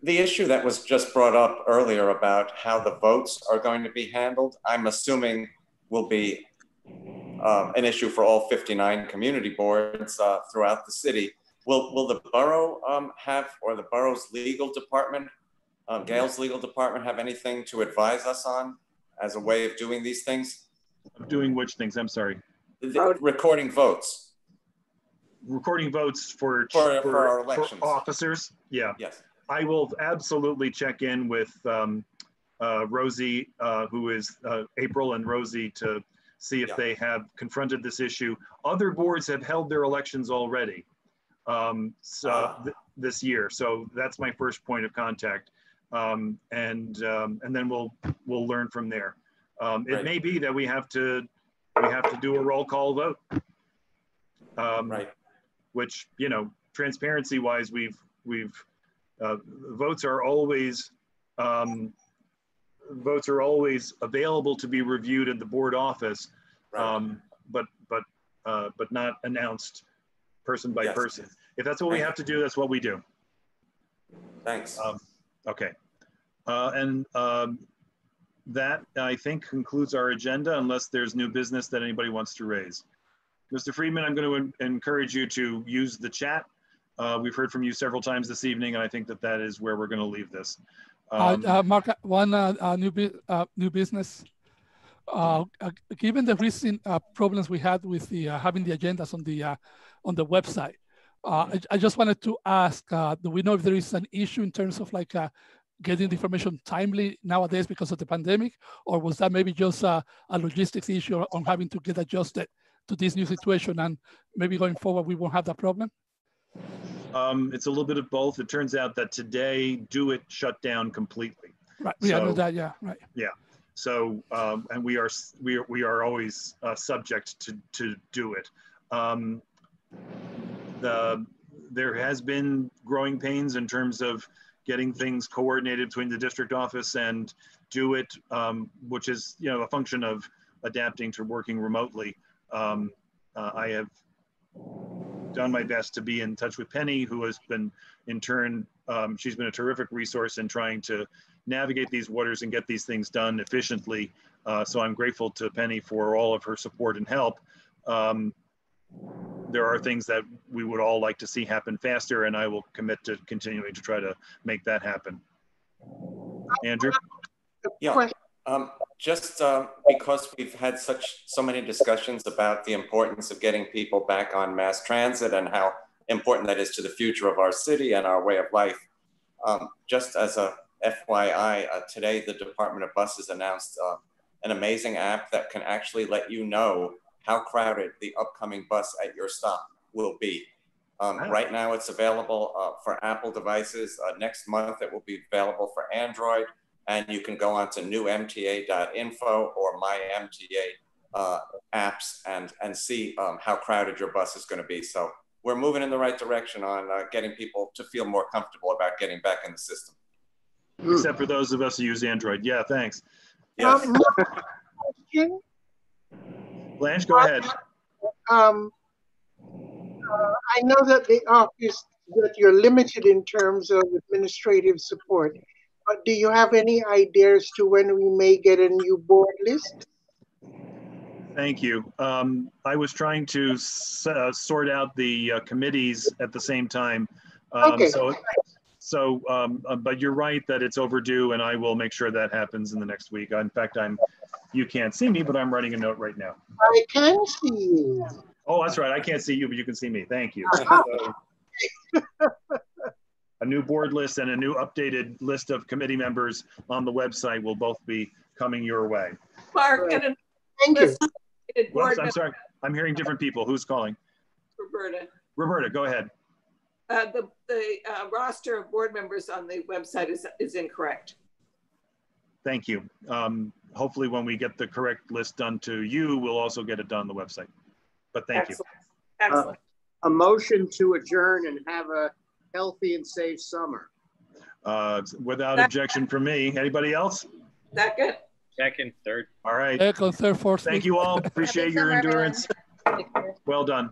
The issue that was just brought up earlier about how the votes are going to be handled, I'm assuming will be an issue for all 59 community boards throughout the city. Will the borough or the borough's legal department, Gail's legal department, have anything to advise us on as a way of doing these things? Doing which things? I'm sorry. Recording votes. Recording votes for our elections. For officers? Yeah. Yes. I will absolutely check in with Rosie, who is April and Rosie, to see if they have confronted this issue. Other boards have held their elections already this year. So that's my first point of contact. And then we'll learn from there. It may be that we have to do a roll call vote. Right. Which, transparency wise, votes are always available to be reviewed at the board office, right. but not announced person by person. If that's what we have to do, that's what we do. Thanks. Okay. That I think concludes our agenda, unless there's new business that anybody wants to raise. Mr. Friedman, I'm going to encourage you to use the chat. We've heard from you several times this evening, and I think that is where we're going to leave this. Mark, one new business. Given the recent problems we had with having the agendas on the website, I just wanted to ask: do we know if there is an issue in terms of getting the information timely nowadays because of the pandemic, or was that maybe just a logistics issue on having to get adjusted to this new situation, and maybe going forward we won't have that problem? It's a little bit of both. It turns out that today Do It shut down completely. Right. Yeah, I know that. Yeah. Right. Yeah. So and we are always subject to Do It. There has been growing pains in terms of getting things coordinated between the district office and Do It, which is a function of adapting to working remotely. I have done my best to be in touch with Penny, who has been, in turn, she's been a terrific resource in trying to navigate these waters and get these things done efficiently. So I'm grateful to Penny for all of her support and help. There are things that we would all like to see happen faster, and I will commit to continuing to try to make that happen. Andrew? Yeah. Just because we've had so many discussions about the importance of getting people back on mass transit and how important that is to the future of our city and our way of life. Just as a FYI, today the Department of Buses announced an amazing app that can actually let you know how crowded the upcoming bus at your stop will be. Right now it's available for Apple devices. Next month it will be available for Android. And you can go on to newmta.info or MyMTA apps and see how crowded your bus is going to be. So we're moving in the right direction on getting people to feel more comfortable about getting back in the system. Except for those of us who use Android. Yeah, thanks. Yes. Blanche, go ahead. I know that the office, that you're limited in terms of administrative support. But do you have any ideas to when we may get a new board list? Thank you. I was trying to sort out the committees at the same time. Okay. But you're right that it's overdue, and I will make sure that happens in the next week. In fact, you can't see me, but I'm writing a note right now. I can see you. Oh, that's right. I can't see you, but you can see me. Thank you. A new board list and a new updated list of committee members on the website will both be coming your way. Mark, Thank you. Whoops, I'm sorry. I'm hearing different people. Who's calling? Roberta. Roberta, go ahead. The roster of board members on the website is incorrect. Thank you. Hopefully when we get the correct list done to you, we'll also get it done on the website. But thank you. Excellent. A motion to adjourn and have a healthy and safe summer. Without objection from me. Anybody else? That good? Second, third. All right. Second, third, fourth. Thank you all. Appreciate your endurance. Well done.